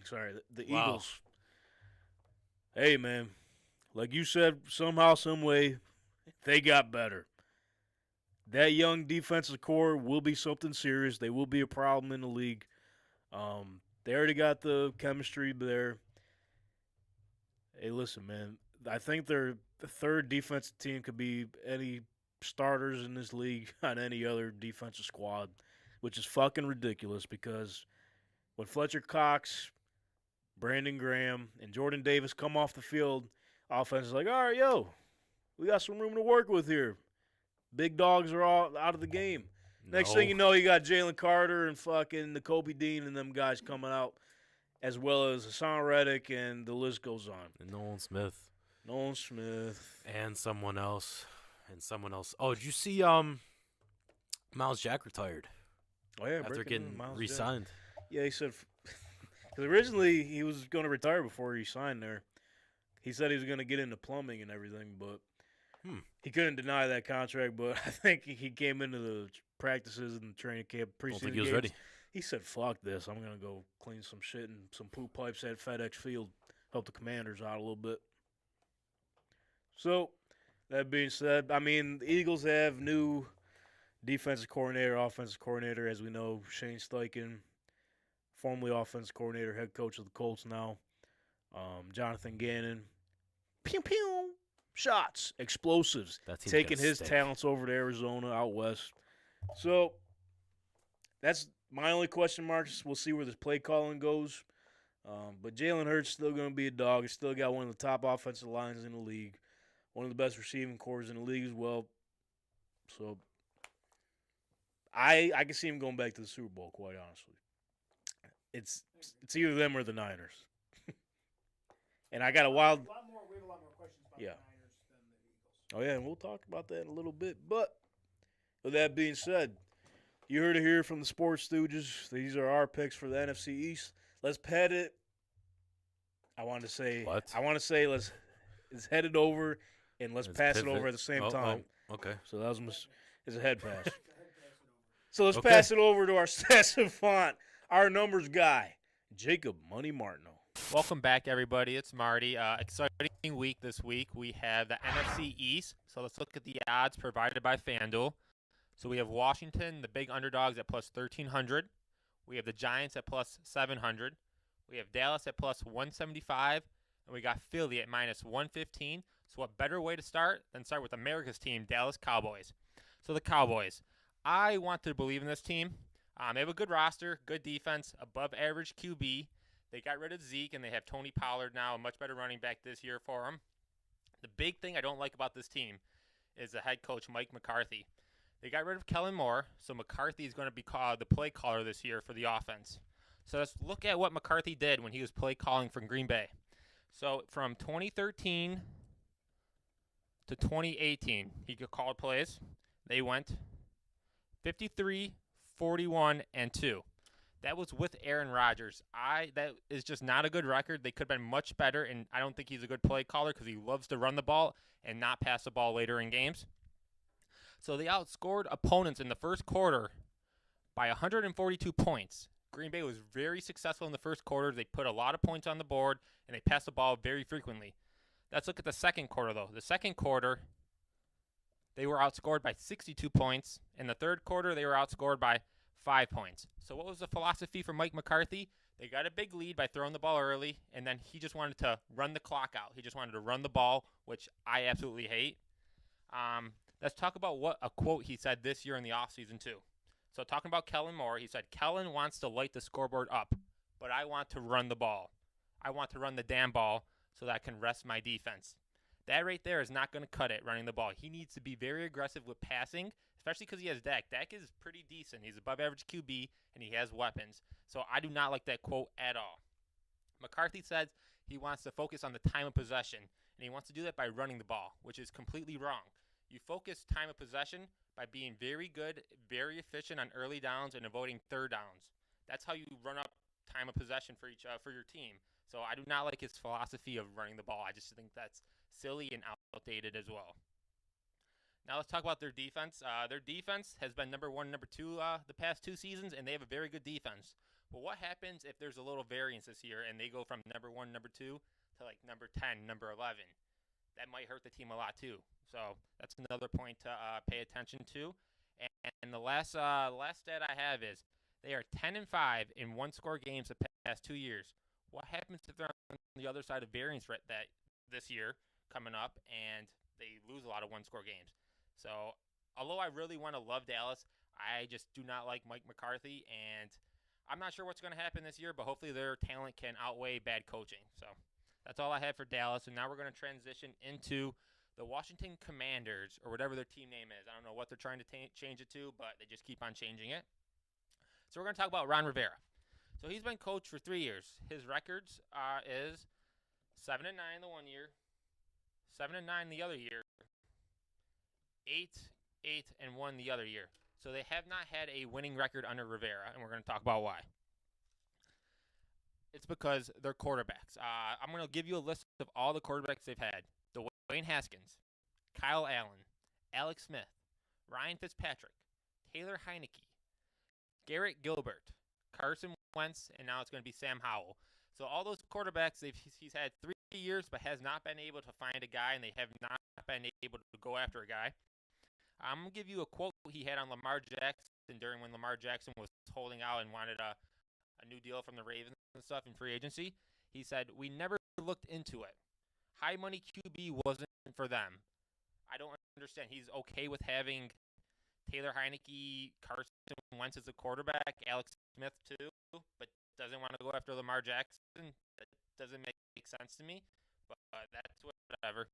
Sorry, the Eagles. Hey, man, like you said, somehow, some way, they got better. That young defensive core will be something serious. They will be a problem in the league. They already got the chemistry there. Hey, listen, man, I think their third defensive team could be any starters in this league on any other defensive squad, which is fucking ridiculous because when Fletcher Cox, Brandon Graham, and Jordan Davis come off the field, offense is like, all right, yo, we got some room to work with here. Big dogs are all out of the game. Next thing you know, you got Jalen Carter and fucking the Kobe Dean and them guys coming out, as well as Hassan Reddick, and the list goes on. And Nolan Smith. And someone else. Oh, did you see Miles Jack retired? Oh, yeah. After getting re-signed. Yeah, he said – because originally he was going to retire before he signed there. He said he was going to get into plumbing and everything, but he couldn't deny that contract. But I think he came into the practices and the training camp preseason Don't think he was games. ready. He said, fuck this. I'm going to go clean some shit and some poop pipes at FedEx Field, help the Commanders out a little bit. So, that being said, I mean, the Eagles have new defensive coordinator, offensive coordinator, as we know, Shane Steichen, formerly offensive coordinator, head coach of the Colts now. Jonathan Gannon, pew pew, shots, explosives, That team's taking gonna his stink. talents over to Arizona out west. So that's my only question marks. We'll see where this play calling goes. But Jalen Hurts still going to be a dog. He's still got one of the top offensive lines in the league, one of the best receiving cores in the league as well. So I can see him going back to the Super Bowl. Quite honestly, it's either them or the Niners. And I got a wild. We have a lot more questions about Yeah. the Niners than the Eagles. Oh yeah, and we'll talk about that in a little bit. But with that being said, you heard it here from the Sports Stooges. These are our picks for the NFC East. Let's pet it. I want to say let's head it over and let's pass it over at the same time. Okay. So that was it's a head pass. So let's Okay. pass it over to our stats and font, our numbers guy, Jacob Money Martineau. Welcome back, everybody. It's Marty. Exciting week this week. We have the NFC East. So let's look at the odds provided by FanDuel. So we have Washington, the big underdogs, at plus 1,300. We have the Giants at plus 700. We have Dallas at plus 175. And we got Philly at minus 115. So what better way to start than start with America's team, Dallas Cowboys. So the Cowboys. I want to believe in this team. They have a good roster, good defense, above average QB. They got rid of Zeke, and they have Tony Pollard now, a much better running back this year for them. The big thing I don't like about this team is the head coach, Mike McCarthy. They got rid of Kellen Moore, so McCarthy is going to be called the play caller this year for the offense. So let's look at what McCarthy did when he was play calling from Green Bay. So from 2013 to 2018, he called plays. They went 53, 41, and 2. That was with Aaron Rodgers. That is just not a good record. They could have been much better, and I don't think he's a good play caller because he loves to run the ball and not pass the ball later in games. So they outscored opponents in the first quarter by 142 points. Green Bay was very successful in the first quarter. They put a lot of points on the board, and they passed the ball very frequently. Let's look at the second quarter, though. The second quarter, they were outscored by 62 points. In the third quarter, they were outscored by 5 points. So what was the philosophy for Mike McCarthy? They got a big lead by throwing the ball early, and then he just wanted to run the clock out. He just wanted to run the ball, which I absolutely hate. Let's talk about what a quote he said this year in the offseason, too. So talking about Kellen Moore, he said, Kellen wants to light the scoreboard up, but I want to run the ball. I want to run the damn ball so that I can rest my defense. That right there is not going to cut it, running the ball. He needs to be very aggressive with passing, especially because he has Dak. Dak is pretty decent. He's above average QB, and he has weapons. So I do not like that quote at all. McCarthy says he wants to focus on the time of possession, and he wants to do that by running the ball, which is completely wrong. You focus time of possession by being very good, very efficient on early downs and avoiding third downs. That's how you run up time of possession for your team. So I do not like his philosophy of running the ball. I just think that's silly and outdated as well. Now let's talk about their defense. Their defense has been number 1, number 2 the past 2 seasons, and they have a very good defense. But what happens if there's a little variance this year and they go from number 1, number 2 to like number 10, number 11? That might hurt the team a lot too. So that's another point to pay attention to. And the last stat I have is they are 10-5 in one-score games the past 2 years. What happens if they're on the other side of variance that this year coming up and they lose a lot of one-score games? So although I really want to love Dallas, I just do not like Mike McCarthy, and I'm not sure what's going to happen this year, but hopefully their talent can outweigh bad coaching. So that's all I have for Dallas, and now we're going to transition into the Washington Commanders, or whatever their team name is. I don't know what they're trying to change it to, but they just keep on changing it. So we're going to talk about Ron Rivera. So he's been coach for 3 years. His records is 7-9 the one year, 7-9 the other year, 8-1 the other year. So they have not had a winning record under Rivera, and we're going to talk about why. It's because they're quarterbacks. I'm going to give you a list of all the quarterbacks they've had. Dwayne Haskins, Kyle Allen, Alex Smith, Ryan Fitzpatrick, Taylor Heineke, Garrett Gilbert, Carson Wentz, and now it's going to be Sam Howell. So all those quarterbacks, he's had 3 years but has not been able to find a guy, and they have not not been able to go after a guy. I'm going to give you a quote he had on Lamar Jackson during when Lamar Jackson was holding out and wanted a new deal from the Ravens and stuff in free agency. He said, "We never looked into it. High money QB wasn't for them. I don't understand. He's okay with having Taylor Heineke, Carson Wentz as a quarterback, Alex Smith too, but doesn't want to go after Lamar Jackson. That doesn't make sense to me, but that's whatever."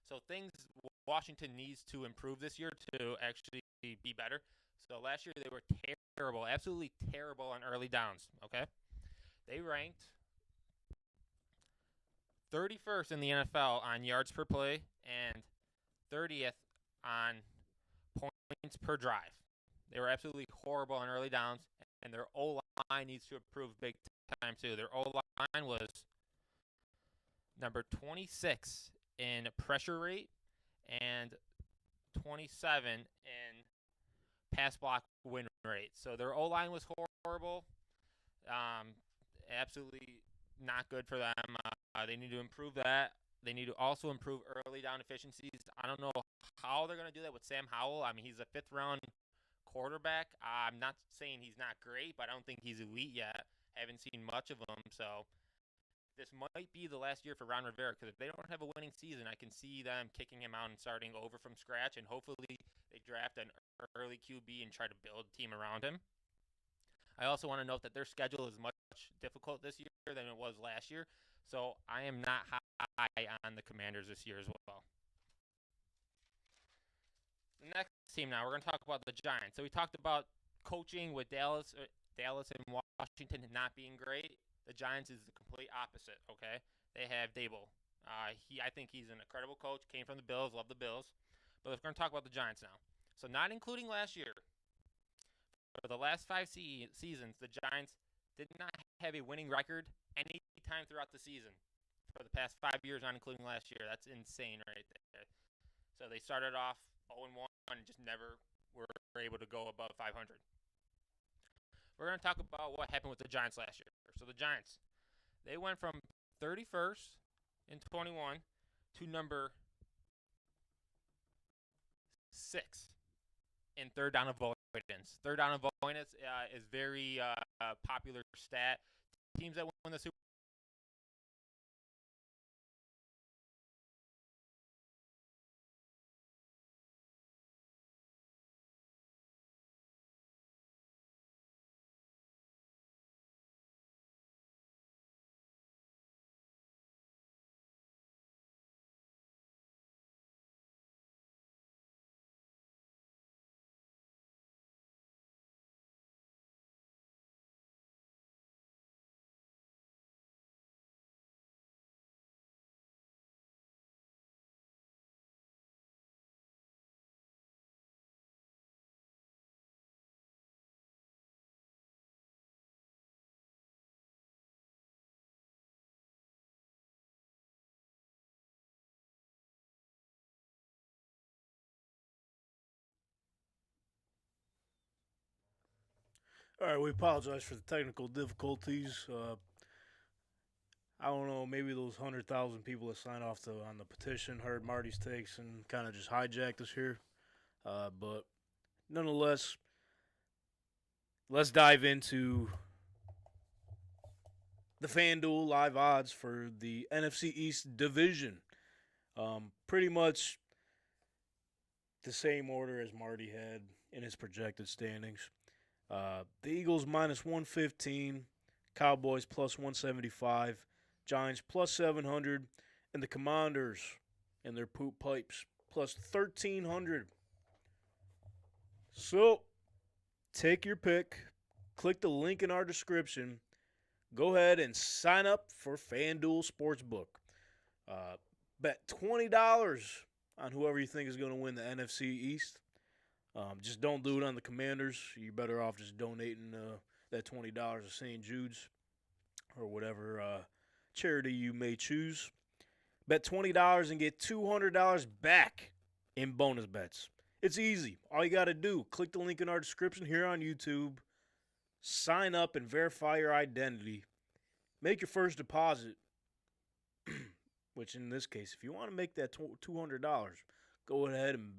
So things Washington needs to improve this year to actually be better. So last year they were terrible, absolutely terrible on early downs, okay? They ranked 31st in the NFL on yards per play and 30th on points per drive. They were absolutely horrible on early downs, and their O-line needs to improve big time too. Their O-line was number 26 in pressure rate and 27 in pass block win rate. So their O-line was horrible. Absolutely not good for them. They need to improve that. They need to also improve early down efficiencies. I don't know how they're going to do that with Sam Howell. I mean, he's a fifth-round quarterback. I'm not saying he's not great, but I don't think he's elite yet. Haven't seen much of him. So this might be the last year for Ron Rivera, because if they don't have a winning season, I can see them kicking him out and starting over from scratch, and hopefully they draft an early QB and try to build a team around him. I also want to note that their schedule is much difficult this year than it was last year, so I am not high on the Commanders this year as well. The next team now, we're going to talk about the Giants. So we talked about coaching with Dallas and Washington not being great. The Giants is the complete opposite, okay? They have Dable. I think he's an incredible coach, came from the Bills, love the Bills. But we're going to talk about the Giants now. So not including last year, for the last 5 seasons, the Giants did not have a winning record any time throughout the season. For the past 5 years, not including last year. That's insane right there. So they started off 0-1 and just never were able to go above 500. We're going to talk about what happened with the Giants last year. So the Giants, they went from 31st in 21 to number 6 in third down avoidance. Third down avoidance is very popular stat. Teams that win the Super All right, we apologize for the technical difficulties. I don't know, maybe those 100,000 people that signed off on the petition heard Marty's takes and kind of just hijacked us here. But nonetheless, let's dive into the FanDuel live odds for the NFC East division. Pretty much the same order as Marty had in his projected standings. The Eagles minus 115, Cowboys plus 175, Giants plus 700, and the Commanders and their poop pipes plus 1,300. So, take your pick, click the link in our description, go ahead and sign up for FanDuel Sportsbook. Bet $20 on whoever you think is going to win the NFC East. Just don't do it on the Commanders. You're better off just donating that $20 to St. Jude's or whatever charity you may choose. Bet $20 and get $200 back in bonus bets. It's easy. All you got to do, click the link in our description here on YouTube, sign up and verify your identity, make your first deposit which in this case, if you want to make that $200, go ahead and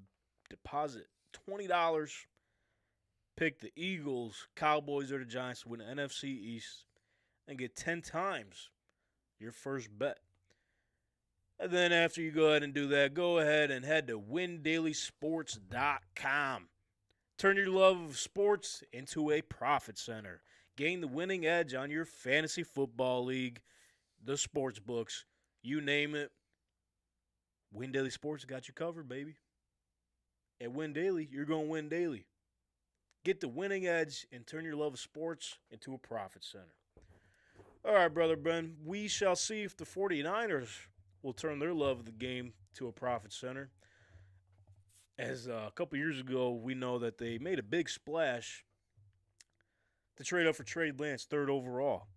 deposit $20. Pick the Eagles, Cowboys, or the Giants to win the NFC East and get 10 times your first bet. And then after you go ahead and do that, go ahead and head to windailysports.com. Turn your love of sports into a profit center. Gain the winning edge on your fantasy football league, the sports books, you name it. Win Daily Sports got you covered, baby. At Win Daily, you're going to win daily. Get the winning edge and turn your love of sports into a profit center. All right, Brother Ben, we shall see if the 49ers will turn their love of the game to a profit center. As a couple years ago, we know that they made a big splash to trade up for Trey Lance, 3rd overall.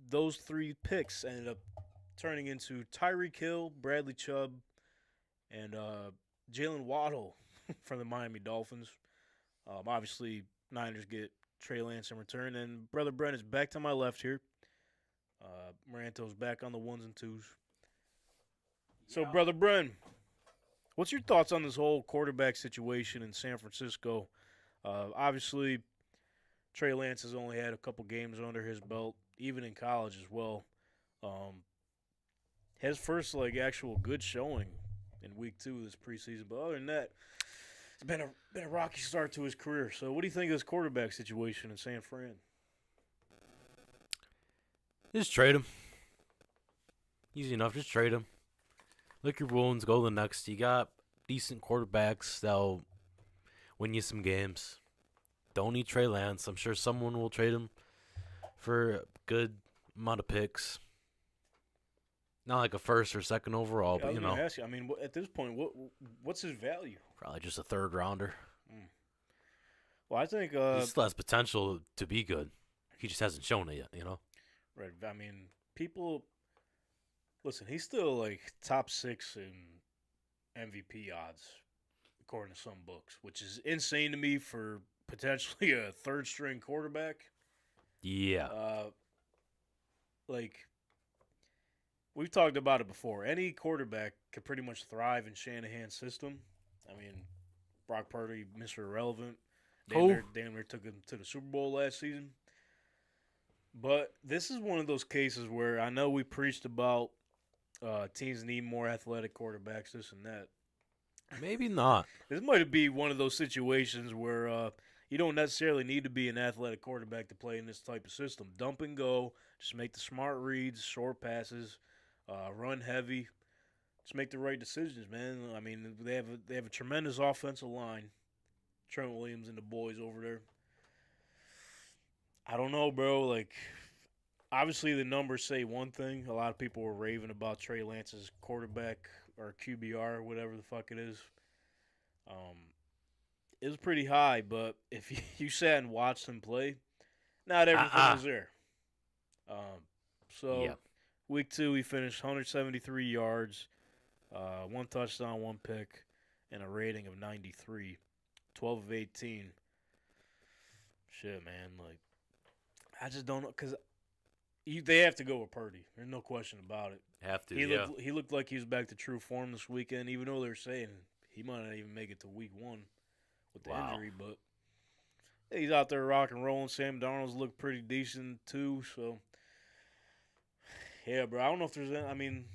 Those 3 picks ended up turning into Tyreek Hill, Bradley Chubb, and Jalen Waddle from the Miami Dolphins. Obviously, Niners get Trey Lance in return. And Brother Brent is back to my left here. Moranto's back on the 1s and 2s. So, Brother Brent, what's your thoughts on this whole quarterback situation in San Francisco? Obviously, Trey Lance has only had a couple games under his belt, even in college as well. His first actual good showing in week 2 of this preseason, but other than that, it's been a rocky start to his career. So, what do you think of this quarterback situation in San Fran? Just trade him. Easy enough. Just trade him. Lick your wounds. Go to the next. You got decent quarterbacks that'll win you some games. Don't need Trey Lance. I'm sure someone will trade him for a good amount of picks. Not like a 1st or 2nd overall, but I was gonna ask you, I mean, at this point, what's his value? Probably just a 3rd rounder. Well, I think He still has potential to be good. He just hasn't shown it yet, Right. I mean, people listen. He's still top 6 in MVP odds, according to some books, which is insane to me for potentially a 3rd-string quarterback. Yeah. We've talked about it before. Any quarterback could pretty much thrive in Shanahan's system. I mean, Brock Purdy, Mr. Irrelevant. Damn near took him to the Super Bowl last season. But this is one of those cases where I know we preached about teams need more athletic quarterbacks, this and that. Maybe not. This might be one of those situations where you don't necessarily need to be an athletic quarterback to play in this type of system. Dump and go. Just make the smart reads, short passes, run heavy. Just make the right decisions, man. I mean, they have a tremendous offensive line. Trent Williams and the boys over there. I don't know, bro. Obviously the numbers say one thing. A lot of people were raving about Trey Lance's quarterback or QBR, whatever the fuck it is. It was pretty high, but if you sat and watched him play, not everything was there. Week 2, he finished 173 yards, 1 touchdown, 1 pick, and a rating of 93, 12 of 18. Shit, man. I just don't know, because they have to go with Purdy. There's no question about it. Have to, He looked like he was back to true form this weekend, even though they're saying he might not even make it to week 1 with the injury. But he's out there rock and rolling. Sam Darnold's looked pretty decent, too. So, yeah, bro. I don't know if there's any, I mean,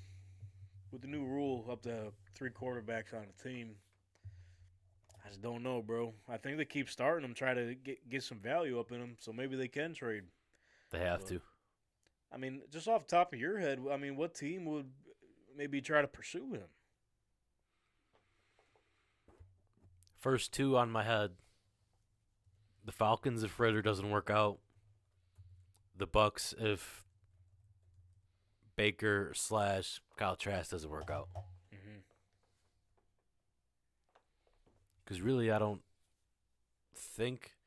with the new rule up to 3 quarterbacks on a team, I just don't know, bro. I think they keep starting them, try to get some value up in them, so maybe they can trade. They have to. I mean, just off the top of your head, I mean, what team would maybe try to pursue him? First 2 on my head. The Falcons if Ritter doesn't work out. The Bucks if Baker / Kyle Trask doesn't work out. Because really, I don't think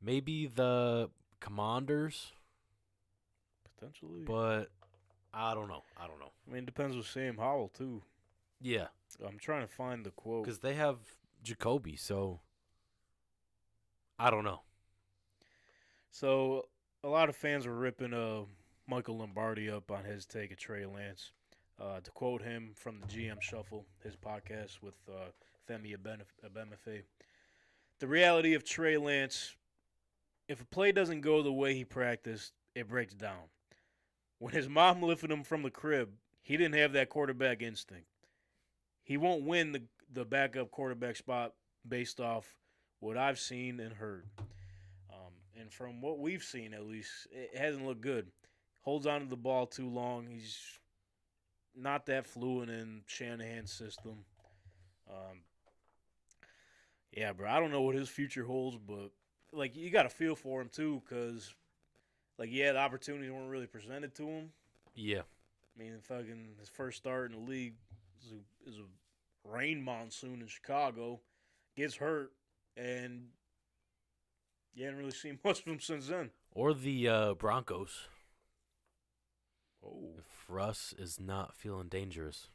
maybe the Commanders. Potentially. But I don't know. I mean, it depends with Sam Howell, too. Yeah. I'm trying to find the quote. Because they have Jacoby, so I don't know. So a lot of fans were ripping Michael Lombardi up on his take of Trey Lance. To quote him from the GM Shuffle, his podcast with Femi Abemefe, the reality of Trey Lance, if a play doesn't go the way he practiced, it breaks down. When his mom lifted him from the crib, he didn't have that quarterback instinct. He won't win the backup quarterback spot based off what I've seen and heard. And from what we've seen, at least, it hasn't looked good. Holds on to the ball too long. He's not that fluent in Shanahan's system. Yeah, bro, I don't know what his future holds, but, like, you got to feel for him, too, because, like, yeah, the opportunities weren't really presented to him. Yeah. I mean, fucking his first start in the league is a rain monsoon in Chicago. Gets hurt, and you haven't really seen much of him since then. Or the Broncos. Oh. If Russ is not feeling dangerous.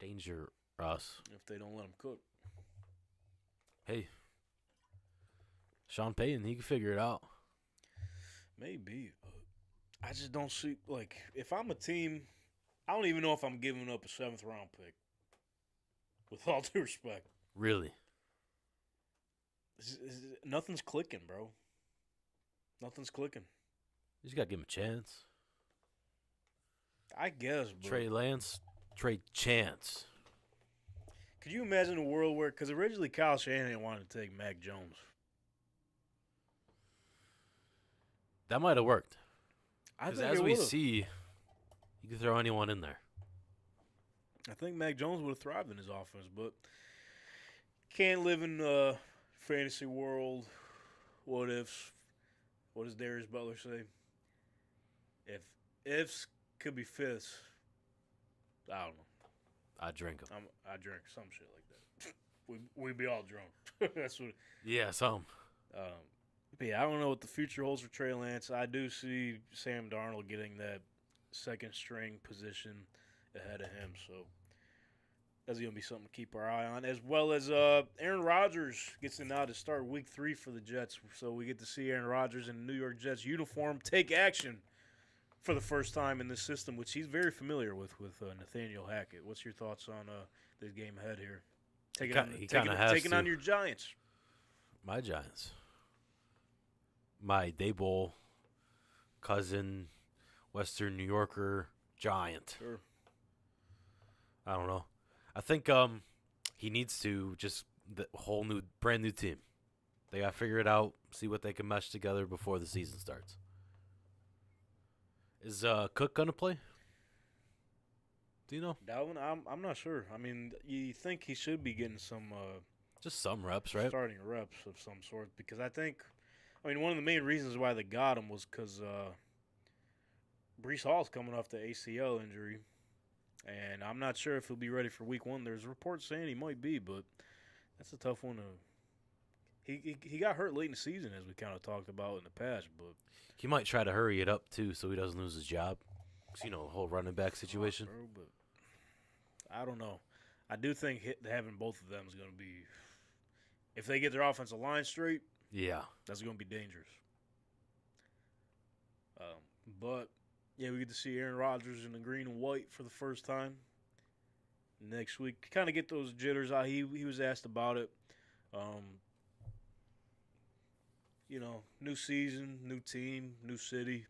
If they don't let him cook. Hey. Sean Payton, he can figure it out. Maybe, but I just don't see, like, if I'm a team, I don't even know if I'm giving up a 7th-round pick. With all due respect. Really? Nothing's clicking, bro. Nothing's clicking. You just got to give him a chance. I guess, but Trey Lance, Trey Chance. could you imagine a world where, because originally Kyle Shanahan wanted to take Mac Jones. That might have worked. I Because think as it we would've. see, you can throw anyone in there. I think Mac Jones would have thrived in his offense, but can't live in a fantasy world. What ifs? What does Darius Butler say? If ifs could be fifths, I don't know. I drink them. I drink some shit like that. We'd be all drunk. That's what. Yeah, some. But yeah, I don't know what the future holds for Trey Lance. I do see Sam Darnold getting that second string position ahead of him, so that's going to be something to keep our eye on. As well as Aaron Rodgers gets to now to start Week 3 for the Jets, so we get to see Aaron Rodgers in the New York Jets uniform take action for the first time in this system, which he's very familiar with Nathaniel Hackett. What's your thoughts on this game ahead here? Taking on your Giants. My Giants. My Day-Bowl cousin, Western New Yorker Giant. Sure. I don't know. I think he needs to just the whole brand new team. They got to figure it out, see what they can mesh together before the season starts. Is Cook gonna play? Do you know? Dalvin, I'm not sure. I mean, you think he should be getting some Just some reps, right? starting reps of some sort, because one of the main reasons why they got him was because Breece Hall's coming off the ACL injury, and I'm not sure if he'll be ready for Week 1. There's reports saying he might be, but that's a tough one to. He got hurt late in the season, as we kind of talked about in the past, but He might try to hurry it up too, so he doesn't lose his job. 'Cause, the whole running back situation. bro, but I don't know. I do think having both of them is going to be, if they get their offensive line straight, Yeah. that's going to be dangerous. But yeah, we get to see Aaron Rodgers in the green and white for the first time next week. Kind of get those jitters out. He was asked about it. New season, new team, new city.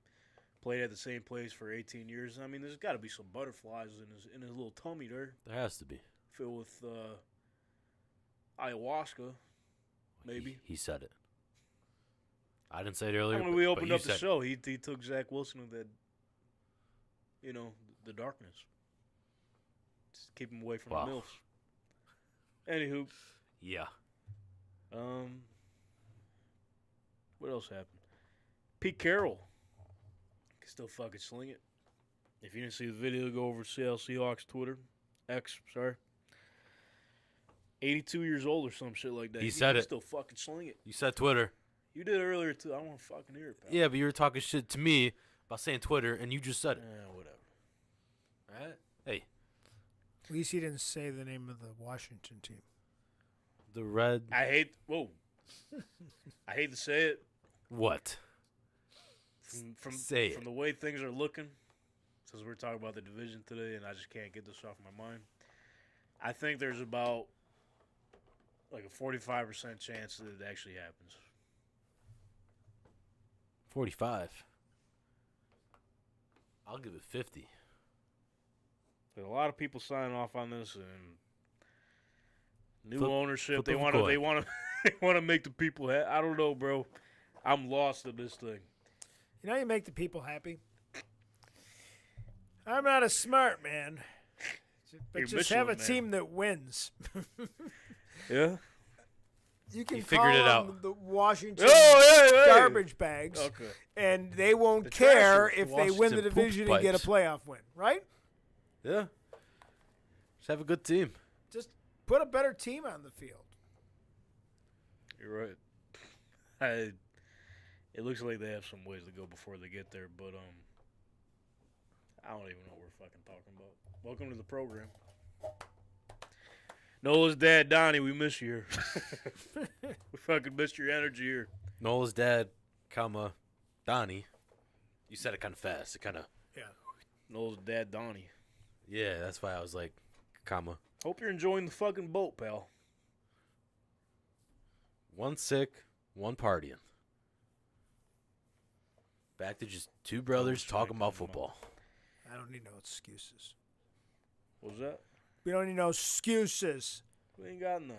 Played at the same place for 18 years. I mean, there's got to be some butterflies in his little tummy there, There has to be. filled with ayahuasca, maybe. He said it. I didn't say it earlier. When we but opened you up the said it. show, he took Zach Wilson with that, the darkness. Just keep him away from Wow. the MILFs. Anywho, Yeah. what else happened? Pete Carroll can still fucking sling it. If you didn't see the video, go over to Seattle Seahawks Twitter. Sorry. 82 years old or some shit like that. He can said it. Still fucking sling it. You said Twitter. You did earlier, too. I don't want to fucking hear it, pal. Yeah, but you were talking shit to me about saying Twitter, and you just said it. Whatever. All right? Hey, At least he didn't say the name of the Washington team. the red. I hate to say it. What? From Say it. From the way things are looking, since we're talking about the division today, and I just can't get this off my mind. I think there's about like a 45% chance that it actually happens. 45. I'll give it 50. There's a lot of people signing off on this, and new Flip- ownership. flip They of a want to. coin. They want to. They want to make the people. I don't know, bro. I'm lost in this thing. You know, you make the people happy. I'm not a smart man, but You're just have a Michelin man. team that wins. Yeah. You can He call figured it them out. the Washington Oh, hey. garbage bags, Okay. and they won't The care trashers, if they win the Washington poop division and get a pipes. playoff win, right? Yeah. Just have a good team. Just put a better team on the field. You're right. It looks like they have some ways to go before they get there, but I don't even know what we're fucking talking about. Welcome to the program. Nola's dad, Donnie, we miss you here. We fucking missed your energy here. Nola's dad, comma, Donnie. You said it kind of fast. It kind of, Nola's dad, Donnie. yeah, that's why I was like, comma. Hope you're enjoying the fucking boat, pal. One sick, one partying. Back to just two brothers talking about football. I don't need no excuses. What was that? We don't need no excuses. We ain't got none.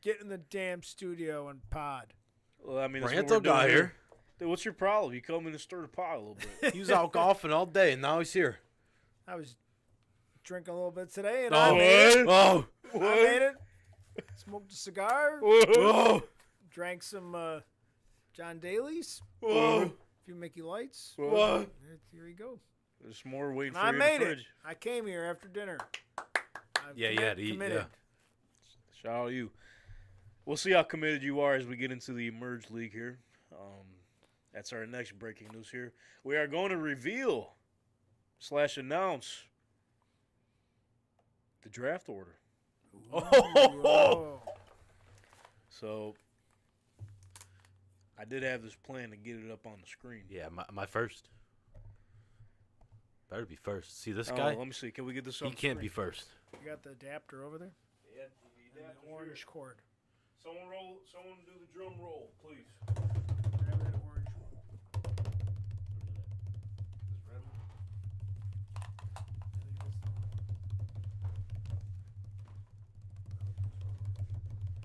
Get in the damn studio and pod. Well, I mean, that's what Branto we're doing got here. Dude, what's your problem? You come in and stir the pot a little bit. He was out golfing all day, and now he's here. I was drinking a little bit today, and Oh, I made it. oh, I made it. Smoked a cigar. oh, Drank some John Daly's. oh. A few Mickey Lights. What? Here you go. There's more waiting And for I you made in the it. fridge. I came here after dinner. I'm Yeah, you had to eat, committed. yeah. Shout out to you. We'll see how committed you are as we get into the Emerge League here. That's our next breaking news here. We are going to reveal / announce the draft order. Whoa. So I did have this plan to get it up on the screen. Yeah, my first. Better be first. See this Oh, guy? let me see. Can we get this on He the can't be screen? first. You got the adapter over there? Yeah, And the orange cord. Someone do the drum roll, please. Grab that orange one. This red one? I think that's the one.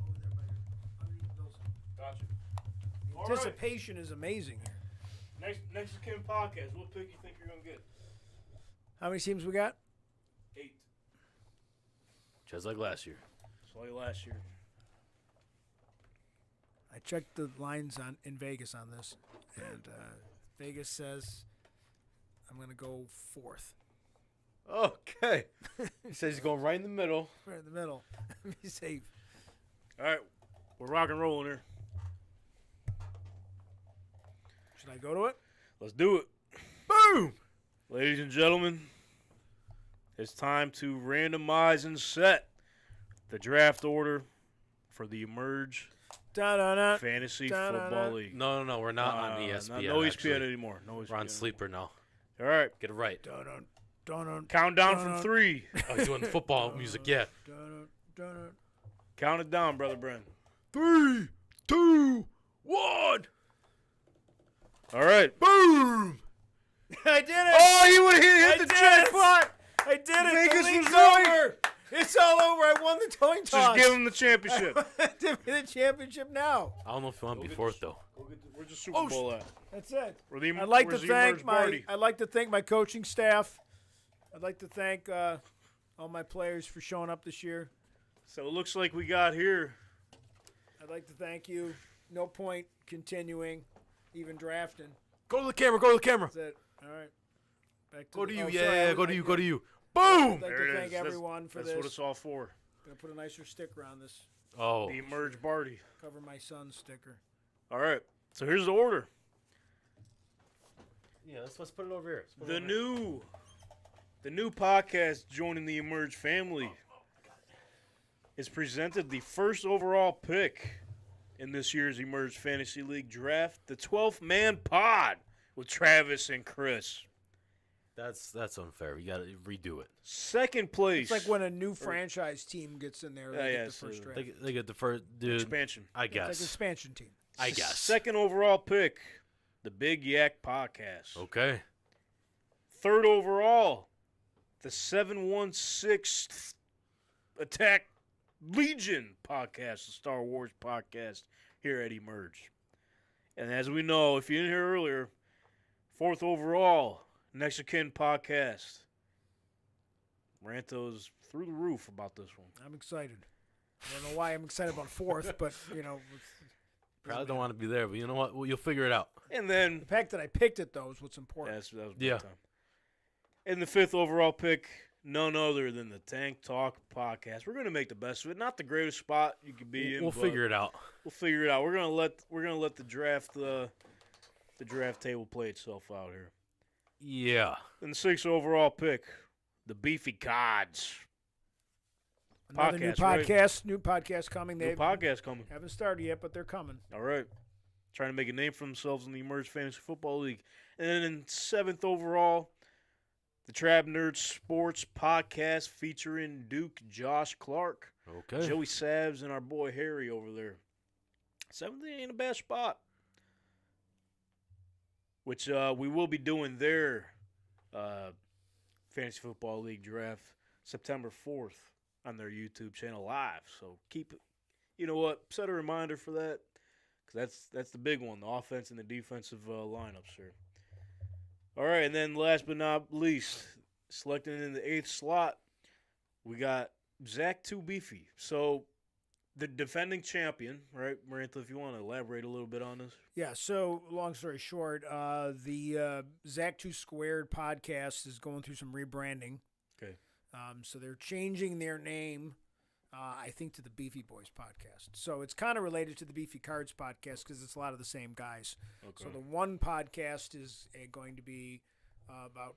Over there by underneath those. Gotcha. The All right. anticipation is amazing here. Next to Kim podcast, what pick you think you're gonna get? How many teams we got? 8. Just like last year. Just like last year. I checked the lines in Vegas on this, and Vegas says I'm going to go 4th. Okay. He says he's going right in the middle. Right in the middle. Be safe. All right, we're rock and rolling here. Should I go to it? Let's do it. Boom! Ladies and gentlemen, it's time to randomize and set the draft order for the Emerge Da-da-da. Fantasy Da-da-da. Football League. No, we're not on ESPN. No ESPN actually. anymore. No ESPN We're on anymore. Sleeper now. All right, Get it right. Dun-dun. Dun-dun. count down Dun-dun. from 3. Oh, he's doing the football music, yeah. Dun-dun. Dun-dun. Count it down, brother Brent. 3, 2, 1. All right. Boom! I did it! Oh, you would hit I the did jackpot. I did it! Vegas The league's was right. over! It's all over. I won the coin toss. Just give him the championship. Give me the championship now. I don't know if you want to be fourth, though. Where's the Super Bowl at? That's it. Where the, I'd like to where's the thank Emerge my. party? I'd like to thank my coaching staff. I'd like to thank all my players for showing up this year. So it looks like we got here. I'd like to thank you. No point continuing, even drafting. Go to the camera, go to the camera. That's it. All right. Back to Go to the- you, oh, yeah, sorry, I would go to like you, go to you. I'd Boom! like There to it thank is. That's- everyone for That's this. what it's all for. Gonna put a nicer sticker on this. Oh. The Emerge party. Cover my son's sticker. All right. So here's the order. Yeah, let's put it over here. The new podcast joining the Emerge family is presented the first overall pick in this year's Emerge Fantasy League draft, the 12th man pod with Travis and Chris. That's unfair. You got to redo it. Second place. It's like when a new franchise team gets in there, they get the first draft. They get the first dude. Expansion. I It's guess. like an expansion team. I guess. Second overall pick, the Big Yak Podcast. Okay. Third overall, the 716th Attack Legion Podcast, the Star Wars podcast here at Emerge. And as we know, if you didn't hear earlier, fourth overall, Next of Kin Podcast. Ranto's through the roof about this one. I'm excited. I don't know why I'm excited about fourth, but, Probably don't want to be there, but you know what? Well, you'll figure it out. And then the fact that I picked it, though, is what's important. that was big Yeah. time. And the fifth overall pick, none other than the Tank Talk Podcast. We're going to make the best of it. Not the greatest spot you could be in. We'll but figure it out. We'll figure it out. We're gonna let the draft table play itself out here. Yeah. And the sixth overall pick, the Beefy Cods. Another new podcast coming. New They podcast coming. haven't started yet, but they're coming. All right. Trying to make a name for themselves in the Emerge Fantasy Football League. And then in seventh overall, the Trap Nerd Sports Podcast featuring Duke Josh Clark, Okay. Joey Sabs, and our boy Harry over there. Seventh ain't a bad spot. Which we will be doing their Fantasy Football League draft September 4th on their YouTube channel live. So keep it. You know what? Set a reminder for that. Because that's the big one, the offense and the defensive lineups here. All right, and then last but not least, selected in the eighth slot, we got Zach Too Beefy. So the defending champion, right, Marantha, if you want to elaborate a little bit on this. Yeah, so long story short, the Zach 2 Squared podcast is going through some rebranding. Okay. So they're changing their name, I think, to the Beefy Boys podcast. So it's kind of related to the Beefy Cards podcast because it's a lot of the same guys. Okay. So the one podcast is going to be about,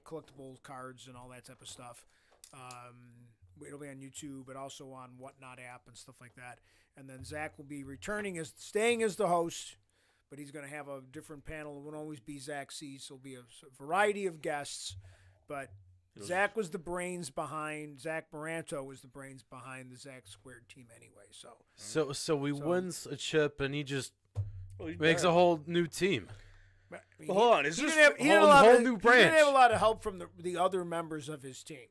collectible cards and all that type of stuff. It'll be on YouTube, but also on Whatnot app and stuff like that. And then Zach will be staying as the host, but he's going to have a different panel. It won't always be Zach C. So it'll be a variety of guests. But Zach was the brains behind. Zach Baranto was the brains behind the Zach Squared team anyway. So he wins a chip and he just Well, makes a whole new team. I mean, Well, hold on. Is he this didn't have, he didn't whole have a lot of- new He branch? didn't have a lot of help from the other members of his team.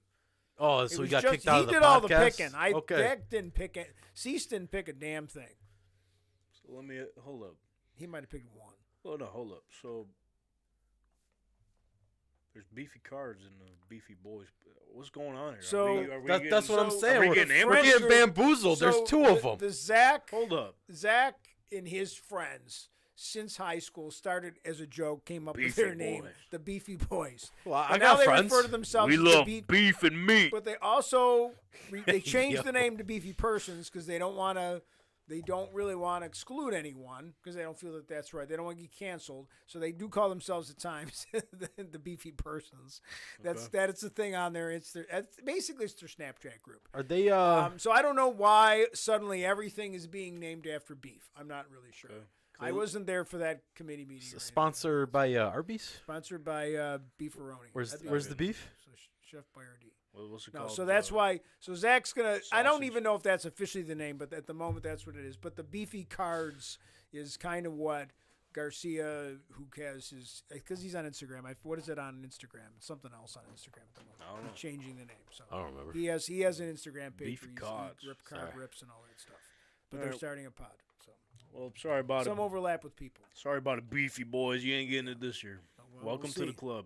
Oh, It so he was got just- kicked out of the He podcast? did all the picking. Okay. Zach didn't pick it. Cease didn't pick a damn thing. So let me hold up. He might have picked one. Oh no, hold up. So there's Beefy Cards and the Beefy Boys. What's going on here? So- are we getting, That's what I'm saying. Are we We're getting we're ambushed? getting bamboozled. There's So two of them. The Zach Hold up. and his friends since high school started as a joke, came up with Beefy their name, Boys. the Beefy Boys. Well, I But got now they friends. refer to themselves We as love the beef and meat. But they also they changed Yo. the name to Beefy Persons because they don't want to. They don't really want to exclude anyone because they don't feel that that's right. They don't want to get canceled, so they do call themselves at times the Beefy Persons. That's the thing on there. It's their basically it's their Snapchat group. Are they? So I don't know why suddenly everything is being named after beef. I'm not really sure. I wasn't there for that committee meeting. or anything. Sponsored by Arby's. Sponsored by Beefaroni. Where's That'd be where's good. the beef? So Chef Boyardee. What's it No, called? so that's why. So Zach's gonna. I don't Sausage. even know if that's officially the name, but at the moment that's what it is. But the Beefy Cards is kind of what Garcia, who has his, because he's on Instagram. What is it on Instagram? It's something else on Instagram at the moment. I don't know. He's changing the name. So I don't remember. he has an Instagram page Beefy where Cards. he card Sorry. rips and all that stuff. But All they're right. starting a pod. So Well, sorry about some it. overlap with people. Sorry about it, Beefy Boys. You ain't getting it this year. Well, Welcome we'll to the see. club.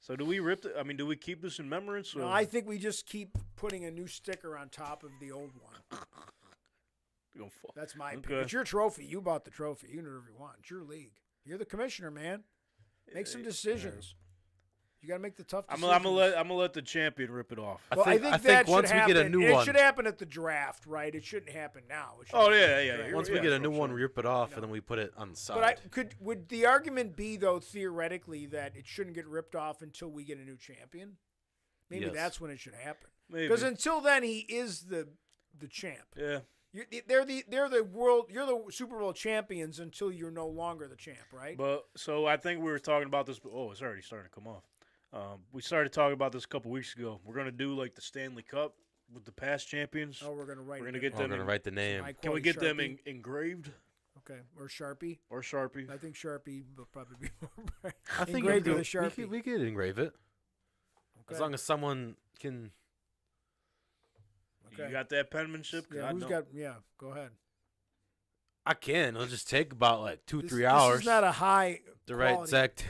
So do we rip it? I mean, do we keep this in remembrance? Or? No, I think we just keep putting a new sticker on top of the old one. We're gonna fuck. That's my Okay. opinion. It's your trophy. You bought the trophy. You can do whatever you want. It's your league. You're the commissioner, man. Make some decisions. You got to make the tough I'm decisions. gonna let the champion rip it off. Well, I think I that think should once we happen. get a new it one, should happen at the draft, right? It shouldn't happen now. It should Oh, happen yeah, at the yeah, draft. once yeah, we get a for new one, sure. we rip it off, and then we put it on the side. But would the argument be though theoretically that it shouldn't get ripped off until we get a new champion? Maybe Yes. that's when it should happen. Maybe. Because until then, he is the champ. Yeah. They're the world. You're the Super Bowl champions until you're no longer the champ, right? But so I think we were talking about this. Oh, it's already starting to come off. We started talking about this a couple weeks ago. We're gonna do like the Stanley Cup with the past champions. Oh, we're gonna write. We're gonna it get in. We're them. gonna write the name. Can we get them Sharpie. engraved Okay, or Sharpie. or Sharpie? I think Sharpie will probably be more. I think engraved we with a Sharpie. we could engrave it Okay. as long as someone can. Okay. You got that penmanship? 'Cause Yeah, I who's don't. got? Yeah, go ahead. I can. It'll just take about like 2-3 This hours is not a high. to write quality, Zach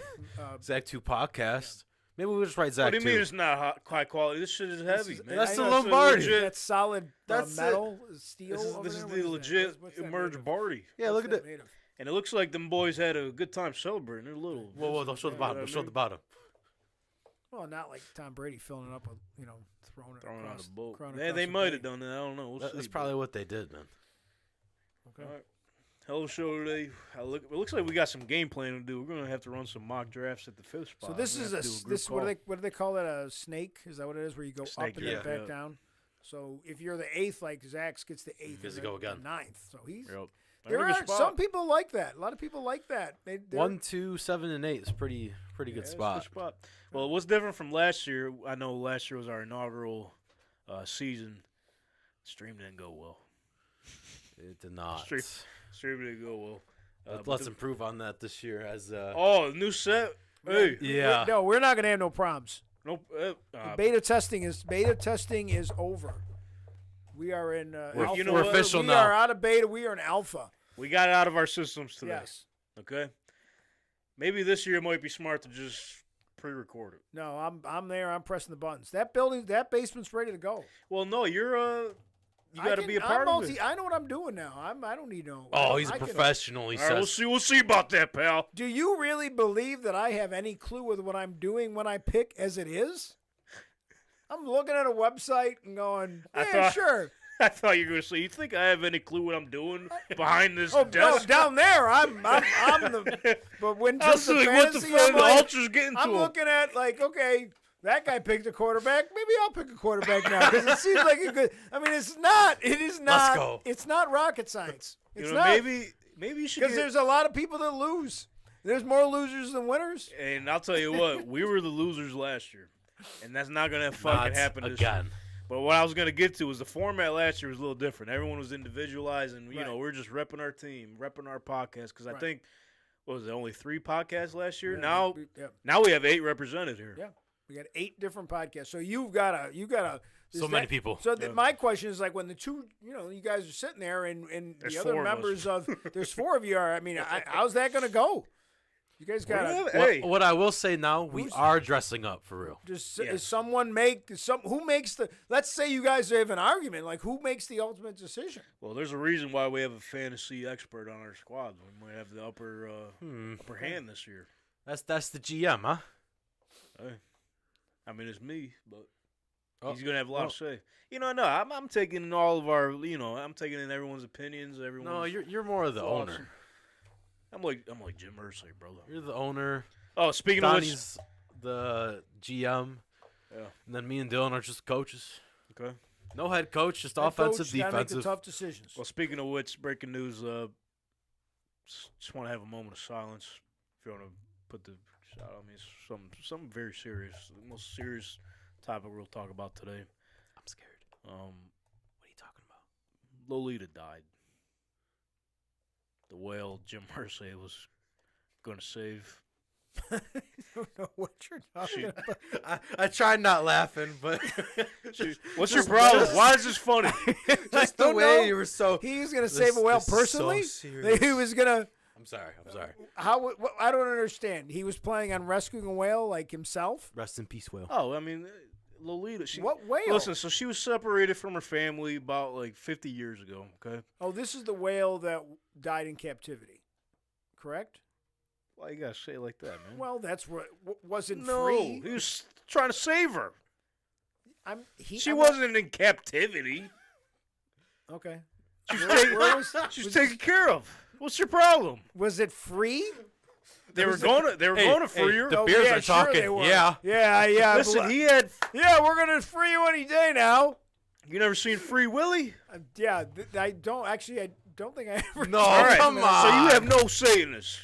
Zach 2 podcast. Maybe we'll just write Zach What do you 2. mean it's not high quality? This shit is heavy, man. That's I the know, That's Lombardi. legit- That's solid That's it. metal, steel. This is, over this there? is What the that? legit What's that Emerge made of? Barty. Yeah, look at What's it. that made of? And it looks like them boys had a good time celebrating. They're little. Whoa, don't show the bottom. Yeah, Don't show the bottom. Well, not like Tom Brady filling it up with, throwing it Throwing out across. a boat. throwing Yeah, across they the might bay. have done that. I don't know. We'll That's see, probably what they did, man. Okay. All right. Hell of a show today. It looks like we got some game plan to do. We're gonna have to run some mock drafts at the fifth spot. So this We're is gonna a have to do group this call. what do they call it, a snake? Is that what it is? Where you go Snake up and then draft, back yeah. down. So if you're the eighth, like Zach's gets the eighth, Gets to and go the again. ninth. So he's Yep. there Very good are spot. some people like that. A lot of people like that. They're- 1, 2, 7, and 8 is pretty Yeah, good it's a spot. Well, what's different from last year? I know last year was our inaugural season. Stream didn't go well. It did not. Stream didn't go well. But Let's the- improve on that this year. As Oh, new set. Hey, yeah, No, we're not gonna have no problems. nope. Beta testing is over. We are in alpha. you know we're what? official we now. are out of beta. We are in alpha. We got it out of our systems today. Yes. Okay. Maybe this year it might be smart to just pre-record it. No, I'm there. I'm pressing the buttons. That basement's ready to go. Well, no, you got to be a part of it. I know what I'm doing now. I don't need no. Oh, he's a I can- professional. He All right, says. we'll see about that, pal. Do you really believe that I have any clue with what I'm doing when I pick as it is? I'm looking at a website and going, I yeah, thought- sure. I thought you were going to say, you think I have any clue what I'm doing behind this Oh, desk? down there, I'm the. But when I was just the like, what the fantasy, fuck? I'm The like, ultras getting to I'm him. looking at like, okay, that guy picked a quarterback. Maybe I'll pick a quarterback now because it seems like a good. I mean, it's not. It is not. go. It's not rocket science. It's You know, not. maybe you should Because get, there's a lot of people that lose. There's more losers than winners. and I'll tell you what, we were the losers last year. And that's not going to fucking Not happen this again. year. But what I was going to get to was the format last year was a little different. Everyone was individualized, and, Right. we're just repping our team, repping our podcast. Because I Right. think, what was it, only 3 podcasts last year? Yeah, Now we have 8 represented here. Yeah. We got 8 different podcasts. So you gotta. So many people. So my question is like when the two, you guys are sitting there and There's the other 4 of us. members of there's 4 of you are. I mean, how's that gonna go? You guys gotta Hey, What I will say now, we Who's- are dressing up for real. just Yes. is someone who makes the. Let's say you guys have an argument. Like who makes the ultimate decision? well, there's a reason why we have a fantasy expert on our squad. We might have the upper hand this year. That's the GM, huh? Hey. I mean, it's me, but Oh, he's gonna have a lot well. to say. No, I'm taking in all of our, I'm taking in everyone's opinions. No, you're more of the thoughts. owner. I'm like Jim Irsay, brother. You're the owner. Oh, speaking of which, Donnie's the GM. Yeah. And then me and Dylan are just coaches. okay. No head coach, just Head offensive, coach gotta make the defensive. tough decisions. Well, speaking of which, breaking news. Just want to have a moment of silence. If you want to put the shot on me, it's something very serious. The most serious topic we'll talk about today. I'm scared. Um, What are you talking about? Lolita died. The whale Jim Irsay was going to save. I don't know what you're talking about. I tried not laughing, but What's your problem? Why is this funny? just the don't way know. you were so. He was gonna save a whale this is so personally. serious. He was gonna. I'm sorry. I don't understand. He was planning on rescuing a whale like himself. Rest in peace, Will. Oh, I mean, Lolita. What whale? Listen, so she was separated from her family about like 50 years ago, okay? Oh, this is the whale that died in captivity, correct? Why you got to say it like that, man? Well, that's what wasn't no, free. he was trying to save her. She I'm wasn't in captivity. okay. Where she was taken care of. What's your problem? Was it free? They were going to free her. The beers yeah, are sure talking. they were. Yeah. Yeah. Listen, he had. Yeah, we're gonna free you any day now. You never seen Free Willy? I don't think I ever. No, All right, come so on. you have no say in this.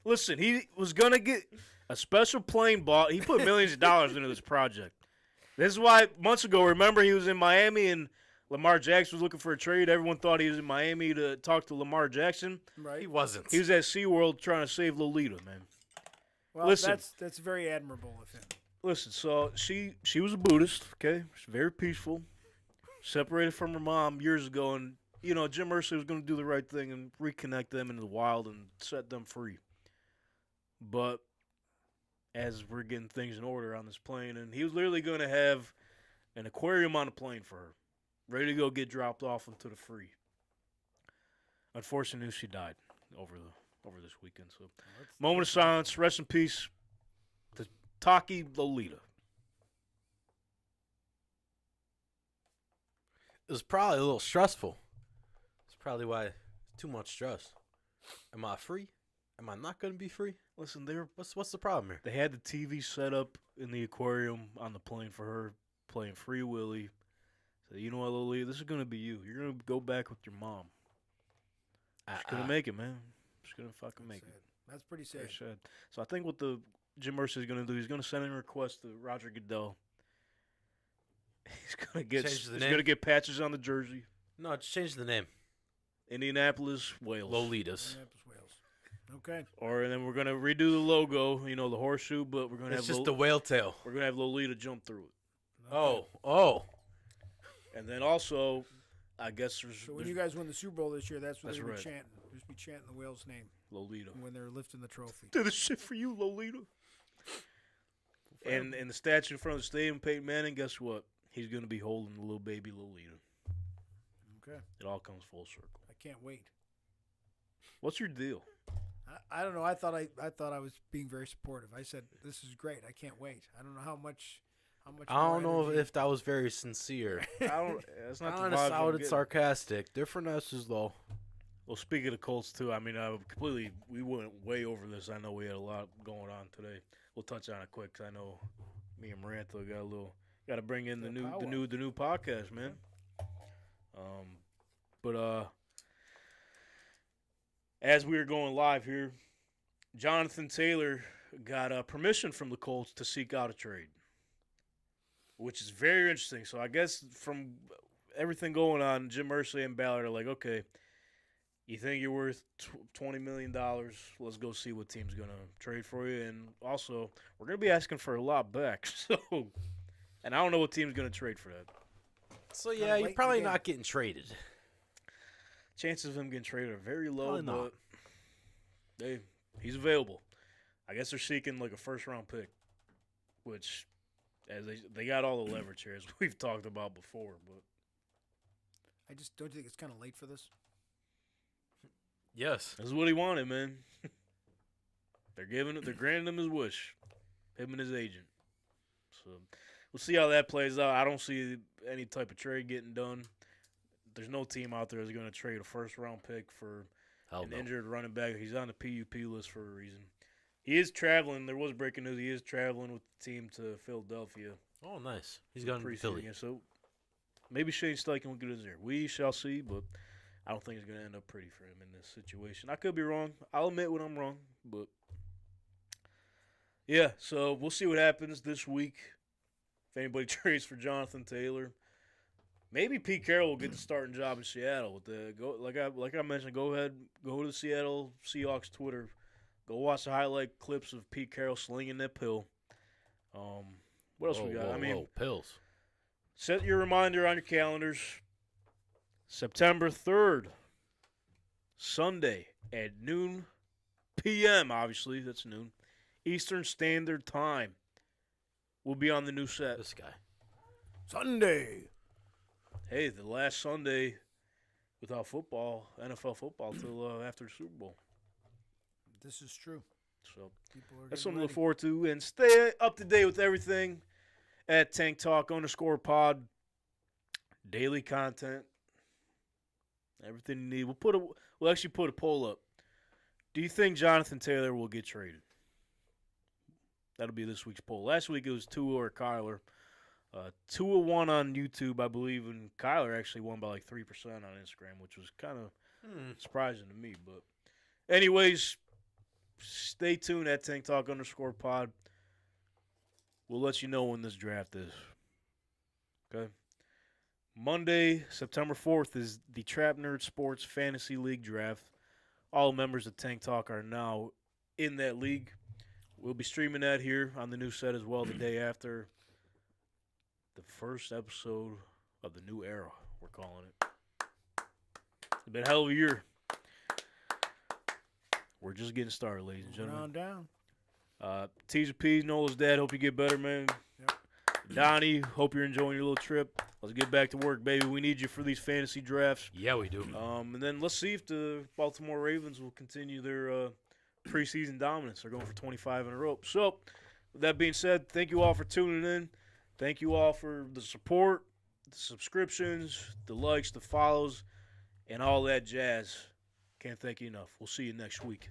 Listen, he was gonna get. A special plane bought. He put millions of dollars into this project. This is why months ago, remember, he was in Miami and Lamar Jackson was looking for a trade. Everyone thought he was in Miami to talk to Lamar Jackson. Right. He wasn't. He was at SeaWorld trying to save Lolita, man. Well, Listen. that's very admirable of him. Listen, so she was a Buddhist, okay? She's very peaceful. Separated from her mom years ago, and, Jim Irsay was going to do the right thing and reconnect them into the wild and set them free. But as we're getting things in order on this plane, and he was literally going to have an aquarium on the plane for her, ready to go get dropped off into the free. Unfortunately, she died over this weekend. So, moment of silence. Rest in peace to Taki Lolita. It was probably a little stressful. It's probably why too much stress. Am I free? Am I not going to be free? Listen, What's the problem here? they had the TV set up in the aquarium on the plane for her playing Free Willy. So, you know what, Lolita? This is going to be you. You're going to go back with your mom. She's going to make it, man. She's going to fucking make it. That's pretty sad. Very sad. So I think what the Jim Irsay is going to do, he's going to send in a request to Roger Goodell. He's going to get patches on the jersey. No, just change the name. Indianapolis, Wales. Lolitas. Indianapolis, Wales. Okay. Or then we're going to redo the logo, the horseshoe, but we're going to It's have just the whale tail. we're going to have Lolita jump through it. Oh. And then also, I guess So when you guys win the Super Bowl this year, that's what That's they're right. chanting. Just be chanting the whale's name Lolita. when they're lifting the trophy. Do this shit for you, Lolita. And the statue in front of the stadium, Peyton Manning, guess what? He's going to be holding the little baby Lolita. Okay. It all comes full circle. I can't wait. What's your deal? I don't know. I thought I was being very supportive. I said this is great. I can't wait. I don't know how much. I don't more know energy- if that was very sincere. That's not the Kind vibe of I'm sounded getting. sarcastic. Different S's, though. Well, speaking of Colts, too, I mean, we went way over this. I know we had a lot going on today. We'll touch on it quick because I know me and Marantha got to bring in the new podcast, man. But as we were going live here, Jonathan Taylor got permission from the Colts to seek out a trade, which is very interesting. So I guess from everything going on, Jim Irsay and Ballard are like, okay, you think you're worth $20 million? Let's go see what team's going to trade for you. And also, we're going to be asking for a lot back. So, and I don't know what team's going to trade for that. So, Kinda yeah, late you're in the probably game. not getting traded. Chances of him getting traded are very low, Probably not. but he's available. I guess they're seeking like a first-round pick, which as they got all the leverage here, as we've talked about before. But I just don't think it's kind of late for this. Yes. this is what he wanted, man. They're granting him his wish, him and his agent. So we'll see how that plays out. I don't see any type of trade getting done. There's no team out there that's going to trade a first-round pick for an injured running back. He's on the PUP list for a reason. He is traveling. There was breaking news. He is traveling with the team to Philadelphia. Oh, nice. He's gone to preseason Philly. game. So maybe Shane Steichen will get us there. We shall see, but I don't think it's going to end up pretty for him in this situation. I could be wrong. I'll admit when I'm wrong, but yeah. So we'll see what happens this week. If anybody trades for Jonathan Taylor, maybe Pete Carroll will get the starting job in Seattle. Like I mentioned, go ahead, go to the Seattle Seahawks Twitter, go watch the highlight clips of Pete Carroll slinging that pill. What else we got? Pills. Set your reminder on your calendars. September 3rd, Sunday at noon p.m. Obviously, that's noon Eastern Standard Time. We'll be on the new set. This guy. Sunday. Hey, the last Sunday without football, NFL football, till after the Super Bowl. This is true. So People are that's getting something to look ready. forward to. And stay up to date with everything at Tank Talk _ pod. Daily content. Everything you need. We'll actually put a poll up. Do you think Jonathan Taylor will get traded? That'll be this week's poll. Last week it was Tua or Kyler. Tua won on YouTube, I believe, and Kyler actually won by like 3% on Instagram, which was kind of surprising to me. But anyways, stay tuned at Tank Talk _pod. We'll let you know when this draft is. Okay? Monday, September 4th is the Trap Nerd Sports Fantasy League draft. All members of Tank Talk are now in that league. We'll be streaming that here on the new set as well the day after the first episode of the new era, we're calling it. It's been a hell of a year. We're just getting started, ladies and gentlemen. Round down. T's and P's, Nola's dad, hope you get better, man. Yep. Donnie, hope you're enjoying your little trip. Let's get back to work, baby. We need you for these fantasy drafts. Yeah, we do. And then let's see if the Baltimore Ravens will continue their preseason dominance. They're going for 25 in a row. So, with that being said, thank you all for tuning in. Thank you all for the support, the subscriptions, the likes, the follows, and all that jazz. Can't thank you enough. We'll see you next week.